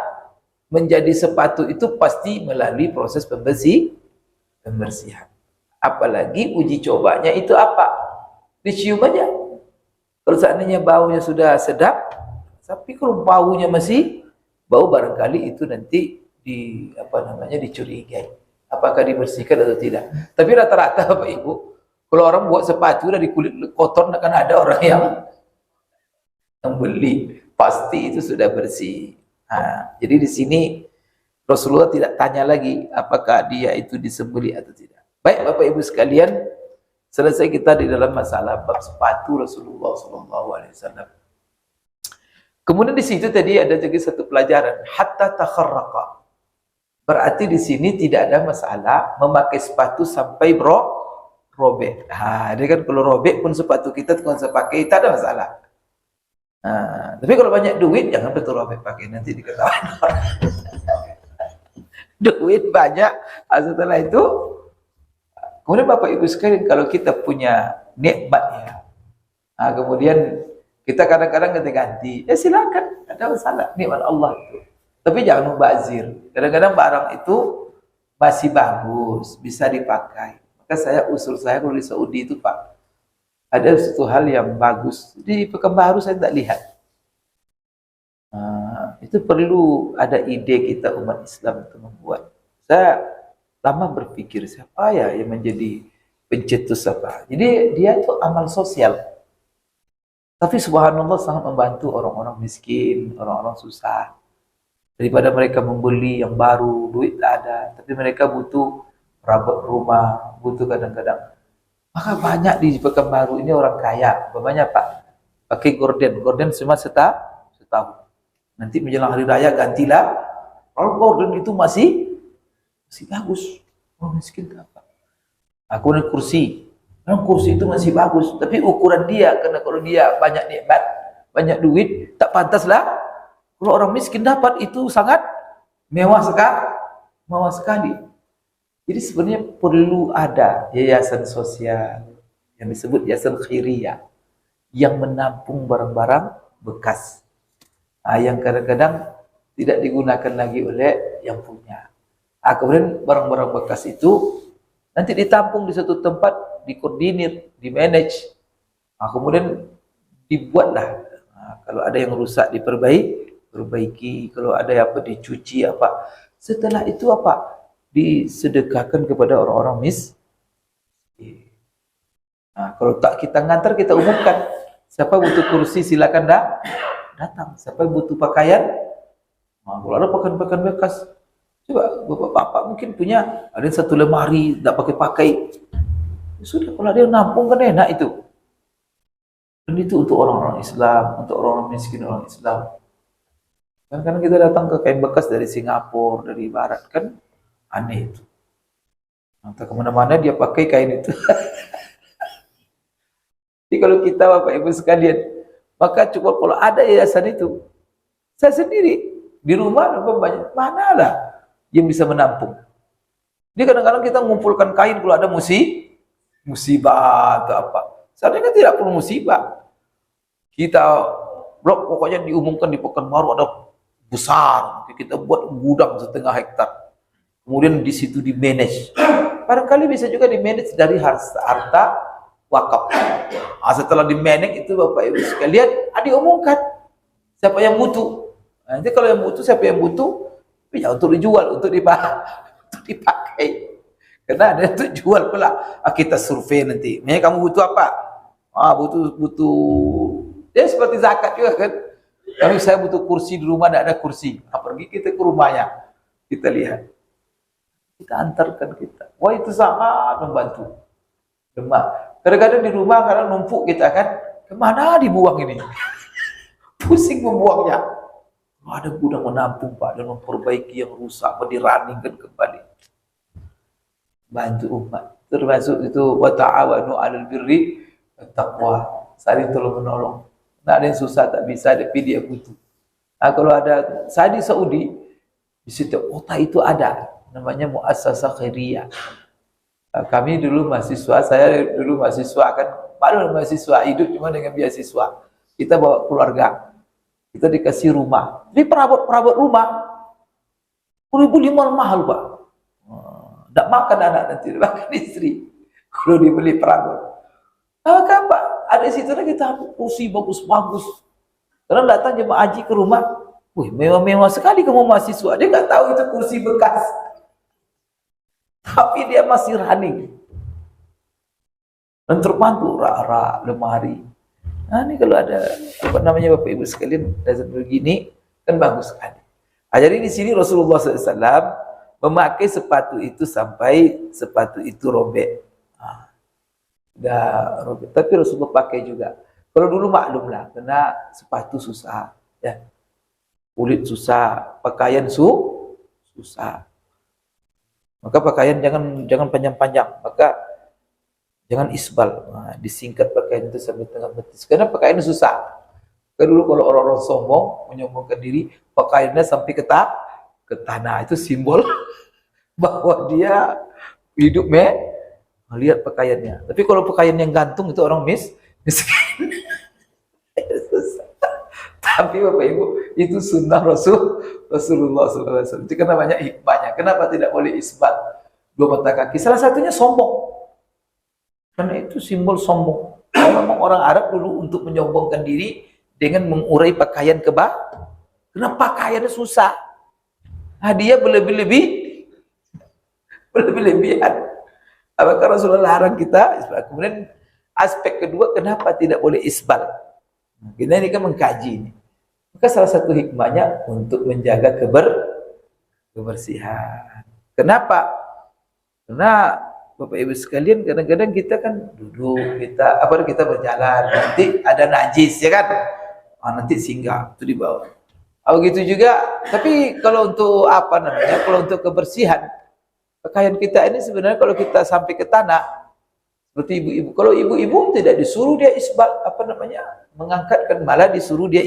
menjadi sepatu itu pasti melalui proses pembersihan. Apalagi uji cobanya itu apa? Dicium aja. Kalau seandainya baunya sudah sedap, tapi kalau baunya masih bau, barangkali itu nanti dicurigai. Apakah dibersihkan atau tidak? Tapi rata-rata Bapak Ibu, kalau orang buat sepatu dari kulit kotor, akan ada orang yang beli, pasti itu sudah bersih. Nah, jadi di sini Rasulullah tidak tanya lagi apakah dia itu disembelih atau tidak. Baik Bapak Ibu sekalian, selesai kita di dalam masalah bab sepatu Rasulullah SAW. Kemudian di situ tadi ada juga satu pelajaran, hatta takharraqa. Berarti di sini tidak ada masalah memakai sepatu sampai robek. Jadi kan kalau robek pun sepatu kita kalau saya pakai tak ada masalah. Tapi kalau banyak duit jangan betul robek pakai, nanti diketahui orang. Duit banyak, setelah itu kemudian Bapak Ibu sekalian, kalau kita punya nikmat ya, kemudian kita kadang-kadang ganti-ganti, ya silakan, ada masalah, nikmat Allah itu. Tapi jangan mubazir. Kadang-kadang barang itu masih bagus, bisa dipakai. Maka usul saya kalau di Saudi itu Pak, ada satu hal yang bagus. Di Pekanbaru saya tidak lihat. Itu perlu ada ide kita umat Islam untuk membuat. Saya lama berpikir, siapa ya yang menjadi pencetus apa. Jadi dia itu amal sosial. Tapi subhanallah sangat membantu orang-orang miskin, orang-orang susah. Daripada mereka membeli yang baru, duit tak ada, tapi mereka butuh perabot rumah, butuh kadang-kadang. Maka banyak di Pekanbaru ini orang kaya, banyak Pak, pakai gorden cuma setahun. Nanti menjelang hari raya gantilah. Kalau gorden itu masih bagus, orang miskin apa? Kemudian kursi itu masih bagus, tapi ukuran dia, karena kalau dia banyak nikmat, banyak duit, tak pantaslah. Kalau orang miskin dapat itu sangat mewah sekali. Jadi sebenarnya perlu ada yayasan sosial yang disebut yayasan khairiyah yang menampung barang-barang bekas, yang kadang-kadang tidak digunakan lagi oleh yang punya. Kemudian barang-barang bekas itu nanti ditampung di satu tempat, dikoordinir, dimanage. Kemudian dibuatlah. Kalau ada yang rusak diperbaiki, kalau ada yang dicuci apa. Setelah itu apa? Disedekahkan kepada orang-orang miskin. Kalau tak kita ngantar, kita umumkan. Siapa butuh kursi silakan datang. Siapa butuh pakaian, kalau ada pakaian bekas, coba bapak-bapak mungkin punya, ada satu lemari tak pakai. Sudah, kalau ada yang nampung kan enak itu. Dan itu untuk orang-orang Islam, untuk orang-orang miskin, orang Islam. Karena kita datang ke kain bekas dari Singapura, dari Barat, kan aneh itu. Entah kemana-mana dia pakai kain itu. Jadi kalau kita Bapak Ibu sekalian, maka cukup kalau ada yayasan itu. Saya sendiri di rumah banyak, mana lah yang bisa menampung. Jadi kadang-kadang kita mengumpulkan kain kalau ada musibah atau apa. Seandainya tidak perlu musibah. Kita blok pokoknya diumumkan di Pekanbaru ada besar, kita buat gudang 1,5 hektar. Kemudian di situ di manage. barangkali bisa juga di-manage dari harta wakaf. Setelah di-manage itu Bapak Ibu sekalian, diumumkan siapa yang butuh. Nanti kalau yang butuh, siapa yang butuh, ya untuk dijual, untuk dipakai. Karena ada untuk jual pula. Kita survei nanti. Kamu butuh apa? Butuh. Dia seperti zakat juga kan. Kalau saya butuh kursi di rumah, tidak ada kursi. Pergi kita ke rumahnya. Kita lihat. Kita antarkan kita. Wah, itu sangat membantu. Kadang-kadang di rumah karena numpuk kita kan, kemana dibuang ini? Pusing membuangnya. Ada gudang menampung Pak, dan memperbaiki yang rusak, dirunningkan kembali. Bantu umat. Termasuk itu wa ta'awanu 'alal birri wat taqwa. Saling tolong menolong. Nah, ada yang susah tak bisa, tapi dia butuh. Kalau ada, saya di Saudi, di setiap kota itu ada, namanya muassasah khairiyah. Kami dulu mahasiswa, saya dulu mahasiswa kan, baru mahasiswa hidup cuma dengan beasiswa. Kita bawa keluarga, kita dikasih rumah. Ini perabot rumah, 1.500 mahal Pak. Tak makan anak nanti, makan istri. Kalau dibeli perabot. Maka Pak, ada di situ kita kursi bagus-bagus. Karena datang jemaah haji ke rumah, wih, mewah-mewah sekali kamu mahasiswa. Dia nggak tahu itu kursi bekas. Tapi dia masih running. Dan terpantu rak-rak, lemari. Nah, ini kalau ada Bapak Ibu sekalian dasar begini kan bagus sekali. Jadi di sini Rasulullah SAW memakai sepatu itu sampai sepatu itu robek. Robek. Tapi Rasulullah pakai juga. Kalau dulu maklumlah, karena sepatu susah, ya. Kulit susah, pakaian susah. Maka pakaian jangan panjang-panjang, maka jangan isbal. Disingkat pakaian itu sampai tengah betis. Karena pakaian susah. Dulu kalau orang-orang sombong, menyombongkan diri, pakaiannya sampai ke tanah. Itu simbol bahwa dia hidup melihat pakaiannya. Tapi kalau pakaian yang gantung itu orang miskin. Tapi Bapak Ibu, itu sunnah Rasulullah SAW. Itu kan namanya hikmahnya. Kenapa tidak boleh isbat dua mata kaki? Salah satunya sombong. Karena itu simbol sombong. Memang orang Arab dulu untuk menyombongkan diri dengan mengurai pakaian karena pakaiannya susah. Dia berlebih-lebihan. Apakah Rasulullah larang kita? Kemudian aspek kedua, kenapa tidak boleh isbal? Kita ini kan mengkaji ini. Maka salah satu hikmahnya untuk menjaga kebersihan. Kenapa? Karena Bapak Ibu sekalian, kadang-kadang kita kan duduk, kita berjalan, nanti ada najis, ya kan? Nanti singgah, itu di bawah. Begitu juga, tapi kalau untuk kalau untuk kebersihan, pakaian kita ini sebenarnya kalau kita sampai ke tanah, seperti ibu-ibu. Kalau ibu-ibu tidak disuruh dia isbal, mengangkatkan, malah disuruh dia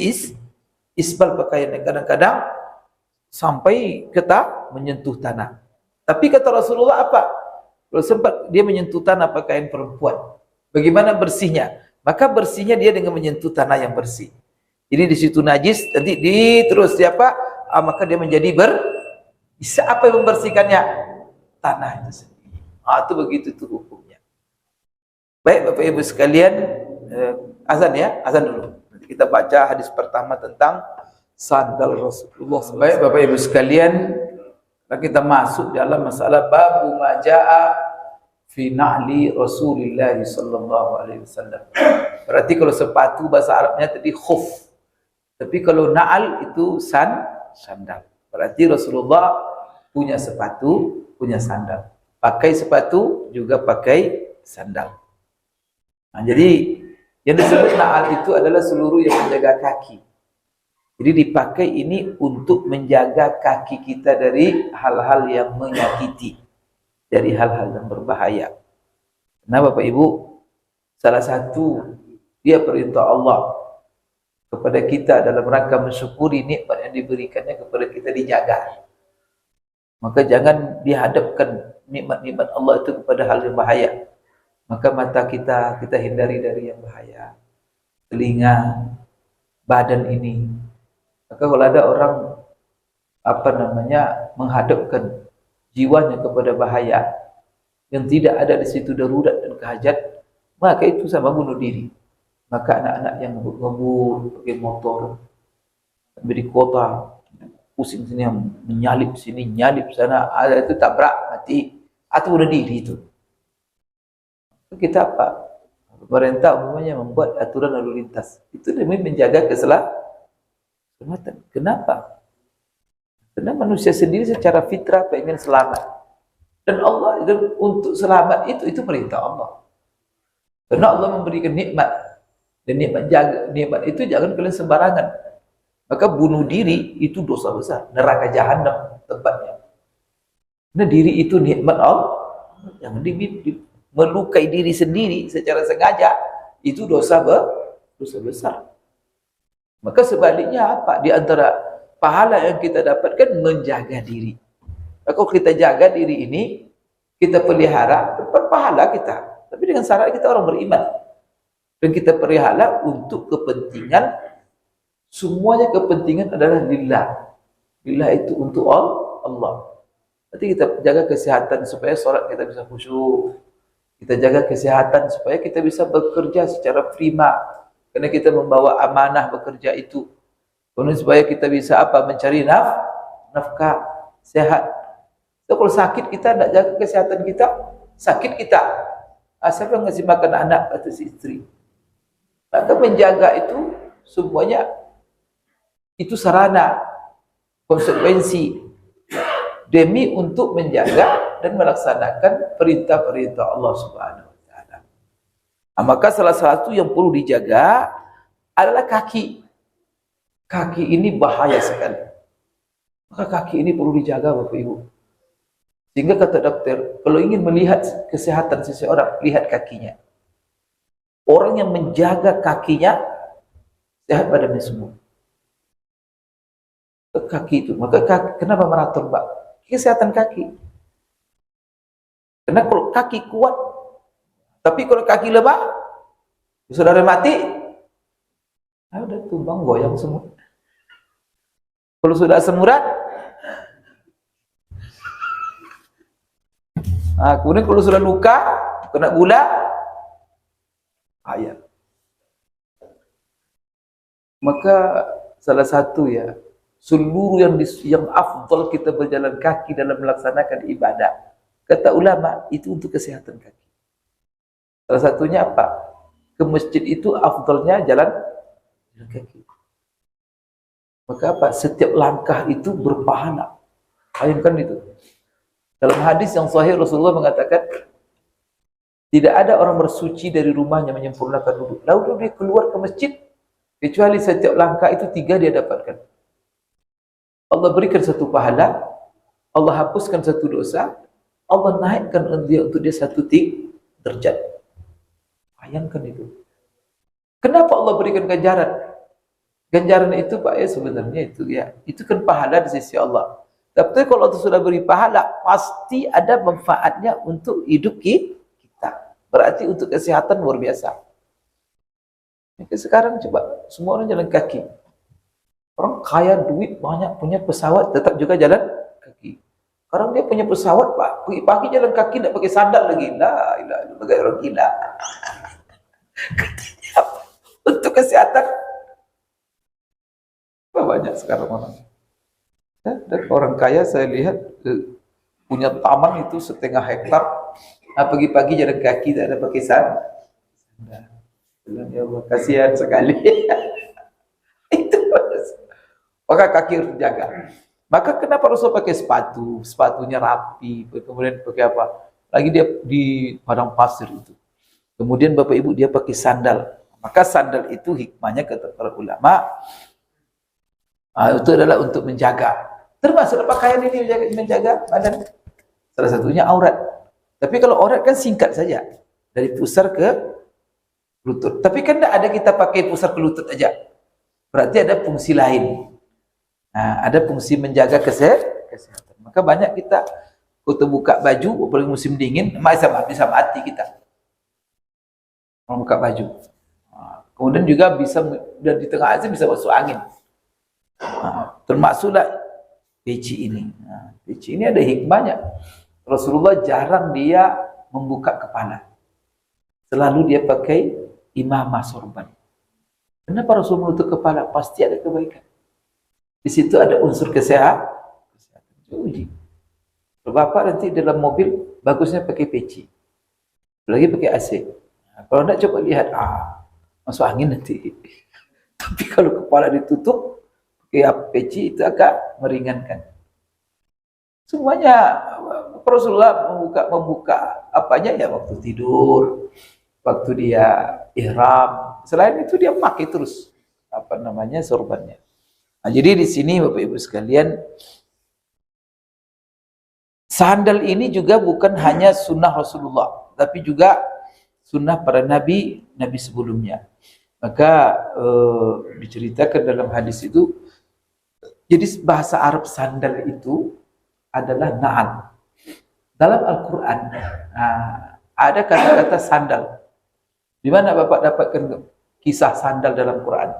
isbal pakaiannya. Kadang-kadang sampai menyentuh tanah. Tapi kata Rasulullah apa? Kalau sempat dia menyentuh tanah pakaian perempuan, bagaimana bersihnya? Maka bersihnya dia dengan menyentuh tanah yang bersih. Jadi di situ najis, nanti terus siapa? Maka dia menjadi bisa apa yang membersihkannya? Tanah itu sendiri. Itu begitu tuh hukumnya. Baik Bapak Ibu sekalian, azan ya, azan dulu. Nanti kita baca hadis pertama tentang sandal Rasulullah. Baik Bapak Ibu sekalian, kita masuk dalam masalah babu majaa fi na'li Rasulillah sallallahu alaihi wasallam. Berarti kalau sepatu bahasa Arabnya tadi khuf. Tapi kalau na'al itu sandal. Berarti Rasulullah punya sepatu, punya sandal. Pakai sepatu juga pakai sandal. Jadi yang disebut na'al itu adalah seluruh yang menjaga kaki. Jadi dipakai ini untuk menjaga kaki kita dari hal-hal yang menyakiti, dari hal-hal yang berbahaya. Nah Bapak Ibu, salah satu dia perintah Allah kepada kita dalam rangka mensyukuri nikmat yang diberikannya kepada kita dijaga. Maka jangan dihadapkan nikmat-nikmat Allah itu kepada hal yang bahaya. Maka mata kita hindari dari yang bahaya. Telinga, badan ini. Maka kalau ada orang menghadapkan jiwanya kepada bahaya, yang tidak ada di situ darurat dan kehajat, maka itu sama bunuh diri. Maka anak-anak yang ngebut pakai motor sampai di kota, pusing sini, menyalip sini, nyalip sana, ada itu tabrak mati atau bunuh diri itu. Kita apa? Pemerintah umumnya membuat aturan lalu lintas itu demi menjaga keselamatan. Kenapa? Karena manusia sendiri secara fitrah pengen selamat. Dan Allah untuk selamat itu perintah Allah. Karena Allah memberikan nikmat. Dan nikmat itu jangan kalian sembarangan. Maka bunuh diri itu dosa besar. Neraka jahanam tempatnya. Karena diri itu nikmat Allah. Yang melukai diri sendiri secara sengaja itu dosa besar. Maka sebaliknya apa? Di antara pahala yang kita dapatkan menjaga diri. Kalau kita jaga diri ini, kita pelihara, dapat pahala kita. Tapi dengan syarat kita orang beriman. Dan kita pelihara untuk kepentingan, semuanya kepentingan adalah lillah. Lillah itu untuk Allah. Nanti kita jaga kesehatan supaya sholat kita bisa khusyuk. Kita jaga kesehatan supaya kita bisa bekerja secara prima. Karena kita membawa amanah bekerja itu. Kemudian supaya kita bisa apa? Mencari nafkah, sehat. So, kalau sakit kita tidak jaga kesehatan kita, sakit kita. Siapa yang ngasih makan anak atau istri? Maka menjaga itu semuanya itu sarana, konsekuensi demi untuk menjaga dan melaksanakan perintah-perintah Allah Subhanahu wa taala. Maka salah satu yang perlu dijaga adalah kaki. Kaki ini bahaya sekali. Maka kaki ini perlu dijaga Bapak Ibu. Sehingga kata dokter, kalau ingin melihat kesehatan seseorang, lihat kakinya. Orang yang menjaga kakinya, sehat badannya semua. Kaki itu, maka kenapa maraton Pak? Kesehatan kaki. Karena kalau kaki kuat, tapi kalau kaki lemah, saudara mati, udah tumbang goyang semua. Kalau sudah asam urat, kemudian kalau sudah luka, kena gula, ayat. Maka salah satu ya, seluruh yang afdal kita berjalan kaki dalam melaksanakan ibadah. Kata ulama, itu untuk kesehatan kaki. Salah satunya apa? Ke masjid itu afdalnya jalan kaki. Maka apa? Setiap langkah itu berpahala. Bayangkan itu. Dalam hadis yang sahih Rasulullah mengatakan, tidak ada orang bersuci dari rumahnya menyempurnakan wudhu. Lalu dia keluar ke masjid, kecuali setiap langkah itu 3 dia dapatkan. Allah berikan satu pahala, Allah hapuskan satu dosa, Allah naikkan dia untuk dia 1 derajat. Bayangkan itu. Kenapa Allah berikan ganjaran? Ganjaran itu Pak ya sebenarnya itu ya, itu kan pahala di sisi Allah. Tapi kalau itu sudah beri pahala, pasti ada manfaatnya untuk hidup kita. Berarti untuk kesehatan luar biasa. Sekarang coba semua orang jalan kaki. Orang kaya, duit banyak, punya pesawat, tetap juga jalan kaki. Sekarang dia punya pesawat Pak, pagi-pagi jalan kaki, tidak pakai sandal lagi. La ilaha illallah, orang gila. Untuk kesehatan banyak sekarang orang. Dan orang kaya saya lihat punya taman itu 1/2 hektar. Pagi-pagi jalan kaki tidak ada pakai sandal. Ya Allah, kasihan sekali. Itu maka kaki harus dijaga. Maka kenapa Rasul pakai sepatu? Sepatunya rapi, kemudian pakai apa? Lagi dia di padang pasir itu. Kemudian Bapak Ibu dia pakai sandal. Maka sandal itu hikmahnya kata para ulama, itu adalah untuk menjaga. Termasuk pakaian ini menjaga badan. Salah satunya aurat. Tapi kalau aurat kan singkat saja, dari pusar ke lutut. Tapi kan tidak ada kita pakai pusar ke lutut aja. Berarti ada fungsi lain. Ada fungsi menjaga kesehatan. Maka banyak kita kalau buka baju, apalagi musim dingin, bisa mati kita. Kalau buka baju. Kemudian juga bisa di tengah aja bisa masuk angin. Termasuklah peci ini. Peci ini ada hikmahnya. Rasulullah jarang dia membuka kepala. Selalu dia pakai imamah sorban. Kenapa Rasul menutup kepala? Pasti ada kebaikan. Di situ ada unsur kesehatan. Uji. Bapak nanti dalam mobil bagusnya pakai peci, lagi pakai AC. Kalau nak coba lihat, masuk angin nanti. Tapi kalau kepala ditutup pakai peci itu agak meringankan. Semuanya Rasulullah membuka apanya ya waktu tidur, waktu dia ihram. Selain itu dia pakai terus sorbannya. Nah, jadi di sini Bapak Ibu sekalian, sandal ini juga bukan hanya sunnah Rasulullah, tapi juga sunnah para nabi sebelumnya. Maka diceritakan dalam hadis itu, jadi bahasa Arab sandal itu adalah na'al. Dalam Al-Quran ada kata-kata sandal. Di mana Bapak dapatkan kisah sandal dalam Quran?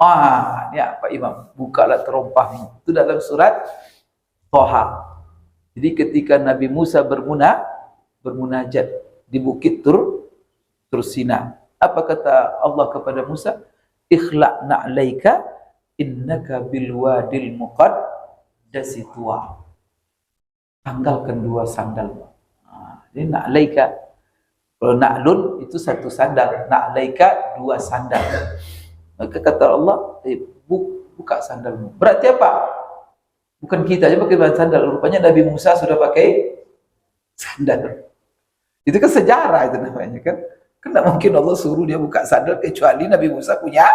Ini Pak Imam, bukalah terompahmu. Itu dalam surat Thaha. Jadi ketika Nabi Musa bermunajat di bukit Tursina, apa kata Allah kepada Musa? Ikhla' na'laika innaka bilwadil muqaddasi tuwa. Tanggalkan dua sandalmu. Jadi na'laika, kalau na'lun itu satu sandal, na'laika dua sandal. Maka kata Allah, buka sandalmu. Berarti apa? Bukan kita aja pakai sandal. Rupanya Nabi Musa sudah pakai sandal. Itu kan sejarah itu namanya kan. Tidak mungkin Allah suruh dia buka sandal kecuali Nabi Musa punya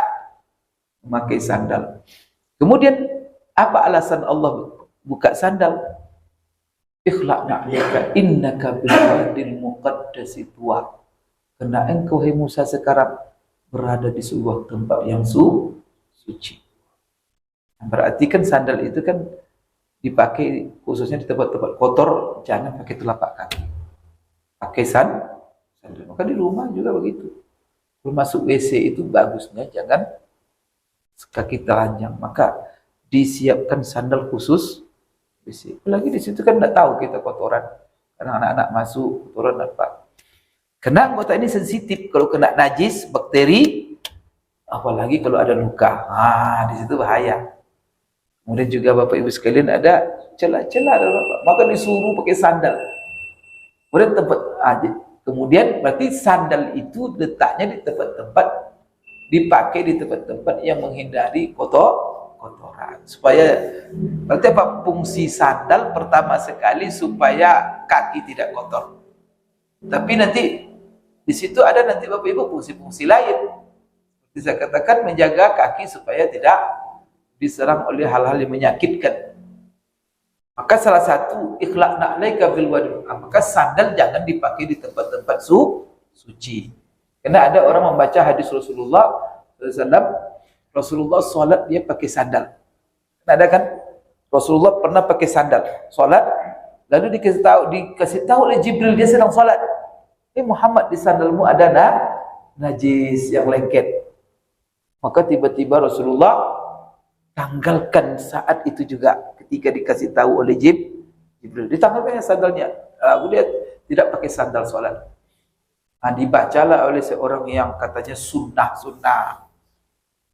memakai sandal. Kemudian apa alasan Allah buka sandal? Ikhla' na'lika innaka bil wadil muqaddasi tuwa. Karena engkau hai Musa sekarang berada di sebuah tempat yang suci. Berarti kan sandal itu kan dipakai khususnya di tempat-tempat kotor, jangan pakai telapak kaki. Pakai sandal. Maka di rumah juga begitu. Kalau masuk WC itu bagusnya jangan kaki telanjang. Maka disiapkan sandal khusus WC. Apalagi di situ kan tidak tahu kita kotoran. Karena anak-anak masuk kotoran apa. Karena anggota ini sensitif. Kalau kena najis, bakteri, apalagi kalau ada luka. Di situ bahaya. Kemudian juga Bapak Ibu sekalian ada celah-celah. Maka disuruh pakai sandal. Kemudian berarti sandal itu letaknya di tempat-tempat, dipakai di tempat-tempat yang menghindari kotoran. Supaya, berarti apa fungsi sandal? Pertama sekali supaya kaki tidak kotor. Tapi nanti di situ ada nanti Bapak Ibu fungsi-fungsi lain. Bisa katakan menjaga kaki supaya tidak diserang oleh hal-hal yang menyakitkan. Maka salah satu ikhla' na'laika bil wadil. Maka sandal jangan dipakai di tempat-tempat suci. Karena ada orang membaca hadis Rasulullah SAW, Rasulullah sholat dia pakai sandal. Ada kan? Rasulullah pernah pakai sandal sholat, lalu dikasih tahu oleh Jibril dia sedang sholat. Muhammad, di sandalmu ada najis yang lengket. Maka tiba-tiba Rasulullah tanggalkan saat itu juga ketika dikasih tahu oleh Jibril. Ditanggalkan sandalnya. Dia tidak pakai sandal sholat. Dibacalah oleh seorang yang katanya sunnah.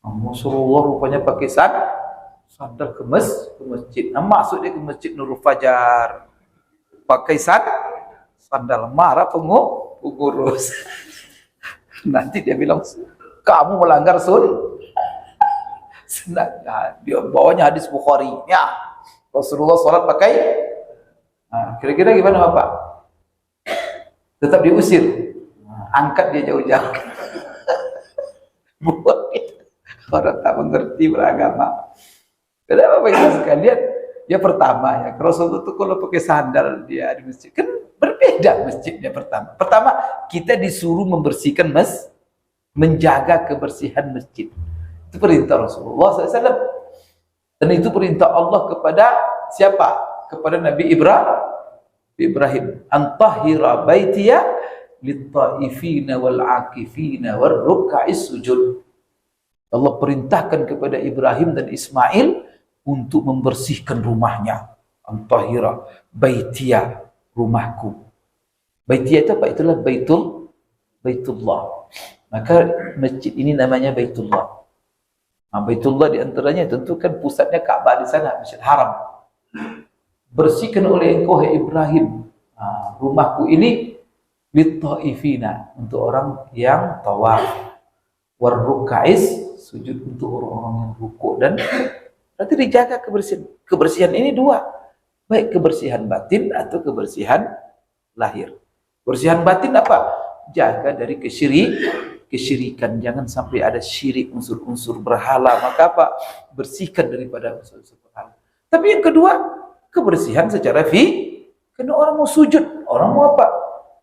Rasulullah rupanya pakai sandal ke masjid. Masuk dia ke masjid Nurul Fajar. Pakai sandal. Marah pengurus. Nanti dia bilang, kamu melanggar dia bawanya hadis Bukhari. Ya, Rasulullah sholat pakai. Kira-kira gimana Bapak? Tetap diusir. Angkat dia jauh-jauh. Orang tak mengerti beragama. Kenapa Bapak sekalian? Ya pertama ya, Rasulullah itu kalau pakai sandal dia di masjid, kan berbeda masjidnya pertama. Pertama kita disuruh membersihkan menjaga kebersihan masjid. Itu perintah Rasulullah SAW. Dan itu perintah Allah kepada siapa? Kepada Nabi Ibrahim. Antahira baitiya lit-taifina wal-akifina war-ruk'is sujud. Allah perintahkan kepada Ibrahim dan Ismail untuk membersihkan rumahnya. antahira baitiya, rumahku. Baitiya itu apa? Itulah Baitullah. Maka masjid ini namanya Baitullah. Baitullah di antaranya tentu kan pusatnya Ka'bah di sana, Masjid Haram. Bersihkan oleh engkau hai Ibrahim rumahku ini lit-taifina, untuk orang yang tawaf, warrukais, sujud untuk orang-orang yang rukuk, dan nanti dijaga kebersihan. Kebersihan ini dua, baik kebersihan batin atau kebersihan lahir. Kebersihan batin apa? Jaga dari kesyirikan, jangan sampai ada syirik, unsur-unsur berhala. Maka apa? Bersihkan daripada unsur-unsur berhala. Tapi yang kedua, kebersihan secara karena orang mau sujud, orang mau apa?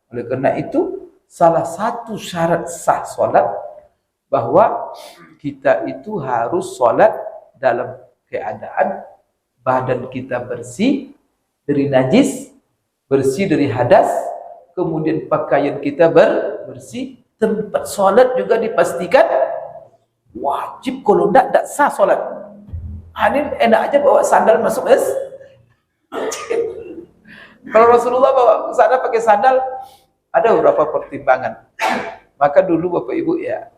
Oleh karena itu, salah satu syarat sah solat bahwa kita itu harus solat dalam keadaan badan kita bersih dari najis, bersih dari hadas, kemudian pakaian kita bersih. Tempat solat juga dipastikan wajib, kalau tidak sah solat. Ini enak aja bawa sandal masuk Kalau Rasulullah bawa sana pakai sandal, ada beberapa pertimbangan. Maka dulu Bapak Ibu ya,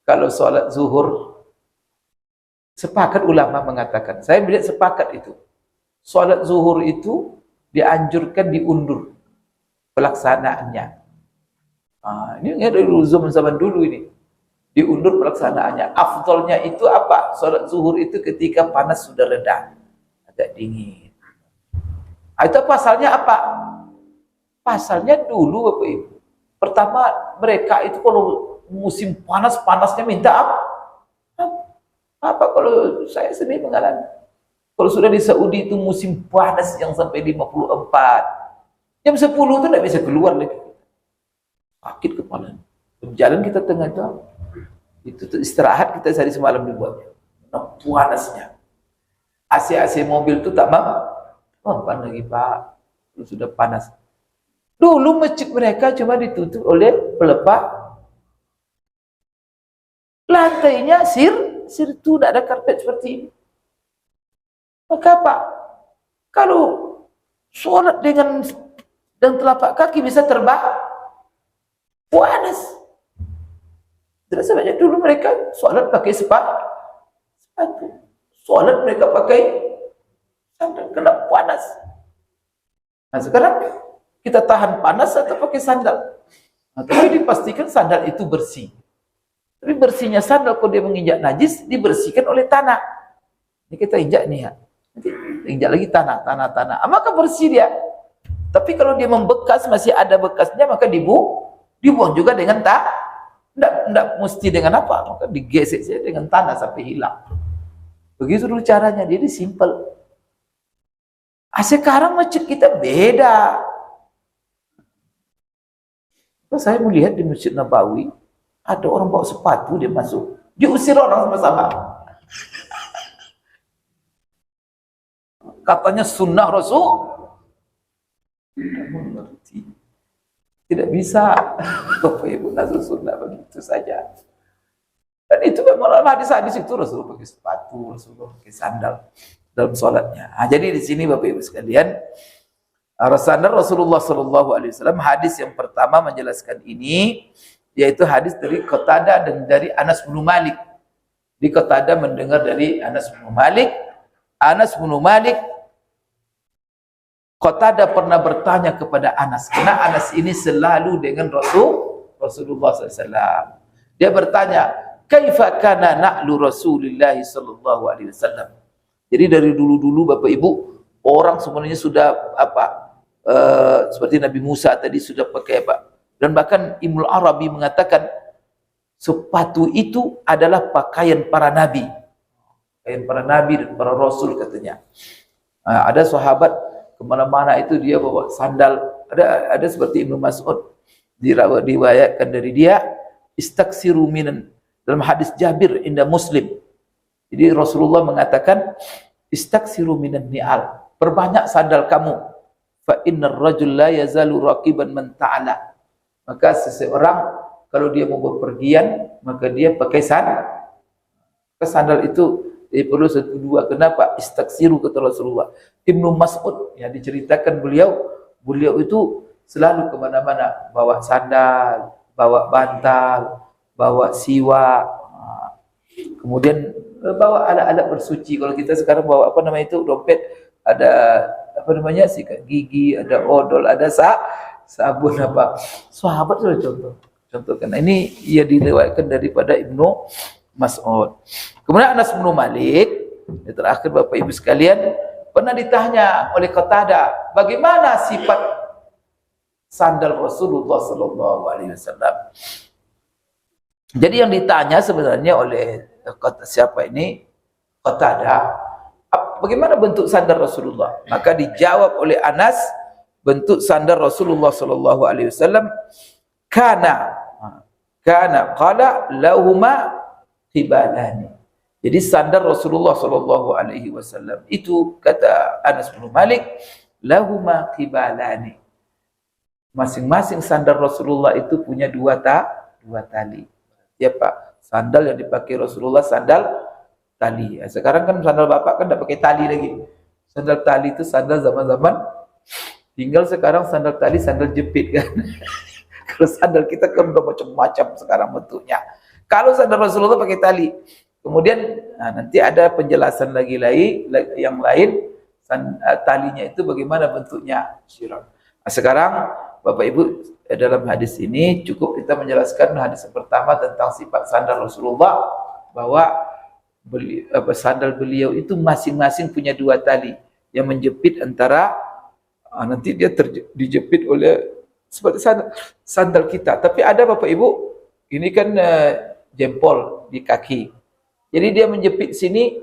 kalau sholat zuhur, sepakat ulama mengatakan, saya melihat sepakat itu, sholat zuhur itu dianjurkan diundur pelaksanaannya. Ini dari zaman dulu ini, diundur pelaksanaannya. Afdolnya itu apa? Sholat zuhur itu ketika panas sudah reda, agak dingin. Itu pasalnya apa? Pasalnya dulu Bapak Ibu, pertama mereka itu kalau musim panasnya minta apa? Kalau saya sendiri mengalami, kalau sudah di Saudi itu musim panas yang sampai 54, jam 10 itu tidak bisa keluar lagi, sakit kepala. Berjalan kita tengah itu istirahat kita sehari semalam dibuatnya, panasnya. AC mobil itu tak mampan lagi Pak, sudah panas. Dulu masjid mereka cuma ditutup oleh pelepah, lantainya sir itu, tidak ada karpet seperti ini. Maka apa? Kalau sholat dengan telapak kaki bisa terbang, panas. Terus sebenarnya dulu mereka sholat pakai sepatu, sholat mereka pakai sandal, kena panas. Nah sekarang kita tahan panas atau pakai sandal? Tapi dipastikan sandal itu bersih. Tapi bersihnya sandal kalau dia menginjak najis, dibersihkan oleh tanah. Ini kita injak nih ya, nanti injak lagi tanah. Maka bersih dia. Tapi kalau dia membekas, masih ada bekasnya, maka dibuang juga dengan Tidak mesti dengan apa, maka digesek saja dengan tanah sampai hilang. Begitu dulu caranya, jadi simple. Sekarang masjid kita beda. Saya melihat di Masjid Nabawi, ada orang bawa sepatu, dia masuk, diusir orang sama-sama. Katanya sunnah Rasul. Tidak mengerti. Tidak bisa. Bapak Ibu nasuh sunnah begitu saja. Dan itu memang hadis-hadis itu Rasul pakai sepatu, Rasul pakai sandal dalam sholatnya. Jadi di sini Bapak Ibu sekalian, sandal Rasulullah SAW, hadis yang pertama menjelaskan ini, yaitu hadis dari Qatadah dan dari Anas bin Malik. Di Qatadah mendengar dari Anas bin Malik. Qatadah pernah bertanya kepada Anas, karena Anas ini selalu dengan Rasulullah SAW. Dia bertanya, kaifa kana na'lu Rasulillah sallallahu alaihi wasallam. Jadi dari dulu-dulu Bapak Ibu, orang sebenarnya sudah seperti Nabi Musa tadi sudah pakai apa? Dan bahkan Ibnu Arabi mengatakan sepatu itu adalah pakaian para nabi. Pakaian para nabi dan para rasul katanya. Ada sahabat kemana-mana itu dia bawa sandal. Ada seperti Ibnu Mas'ud diriwayatkan dari dia, istaksiru minan, dalam hadis Jabir inda Muslim. Jadi Rasulullah mengatakan istaksiru minan ni'al, perbanyak sandal kamu. Fa innar rajul la yazalu raqiban man ta'ala. Maka seseorang kalau dia mau berpergian, maka dia pakai sandal. Sandal itu perlu satu dua. Kenapa? Istaksiru kata Rasulullah. Ibnu Mas'ud yang diceritakan beliau itu selalu kemana-mana bawa sandal, bawa bantal, bawa siwak, kemudian bawa alat-alat bersuci. Kalau kita sekarang bawa apa namanya itu dompet, ada apa namanya sikat gigi, ada odol, ada sabun apa. Sahabat sudah contohkan. Ini ia diriwayatkan daripada Ibnu Mas'ud. Kemudian Anas bin Malik, yang terakhir Bapak Ibu sekalian, pernah ditanya oleh Qatadah, bagaimana sifat sandal Rasulullah sallallahu alaihi wasallam. Jadi yang ditanya sebenarnya oleh siapa ini? Qatadah, bagaimana bentuk sandal Rasulullah? Maka dijawab oleh Anas, bentuk sandal Rasulullah sallallahu alaihi wasallam kana qala lahuma qibalani. Jadi sandal Rasulullah sallallahu alaihi wasallam itu, kata Anas bin Malik, lahuma qibalani. Masing-masing sandal Rasulullah itu punya dua tali. Ya Pak, sandal yang dipakai Rasulullah sandal tali. Sekarang kan sandal Bapak kan tidak pakai tali lagi. Sandal tali itu sandal zaman-zaman. Tinggal sekarang sandal tali, sandal jepit kan. Kalau sandal kita kan udah macam-macam sekarang bentuknya. Kalau sandal Rasulullah pakai tali. Kemudian nanti ada penjelasan lagi yang lain, talinya itu bagaimana bentuknya. Sekarang Bapak Ibu, dalam hadis ini cukup kita menjelaskan hadis yang pertama tentang sifat sandal Rasulullah, bahwa sandal beliau itu masing-masing punya dua tali yang menjepit antara, nanti dia dijepit oleh seperti sandal kita. Tapi ada Bapak Ibu, ini kan jempol di kaki. Jadi dia menjepit sini,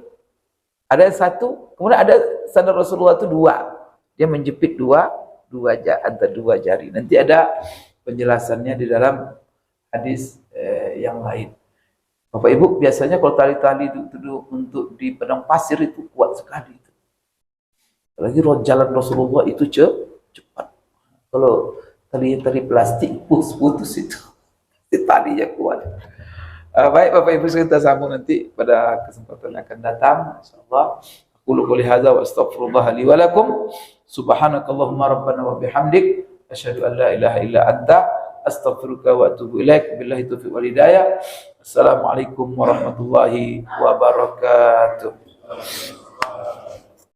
ada satu, kemudian ada sandal Rasulullah itu dua. Dia menjepit antara dua jari. Nanti ada penjelasannya di dalam hadis yang lain. Bapak Ibu, biasanya kalau tali-tali itu untuk di padang pasir itu kuat sekali. Apalagi jalan Rasulullah itu cepat. Kalau tali plastik putus itu, talinya kuat. Baik Bapak Ibu, kita sambung nanti pada kesempatan yang akan datang, insyaallah. Aku qouli hadza wa astaghfirullah li wa lakum. Subhanakallahumma rabbana wa bihamdik asyhadu an la ilaha illa anta astaghfiruka wa atubu ilaik. Billahi taufiq wal hidayah. Assalamualaikum warahmatullahi wabarakatuh.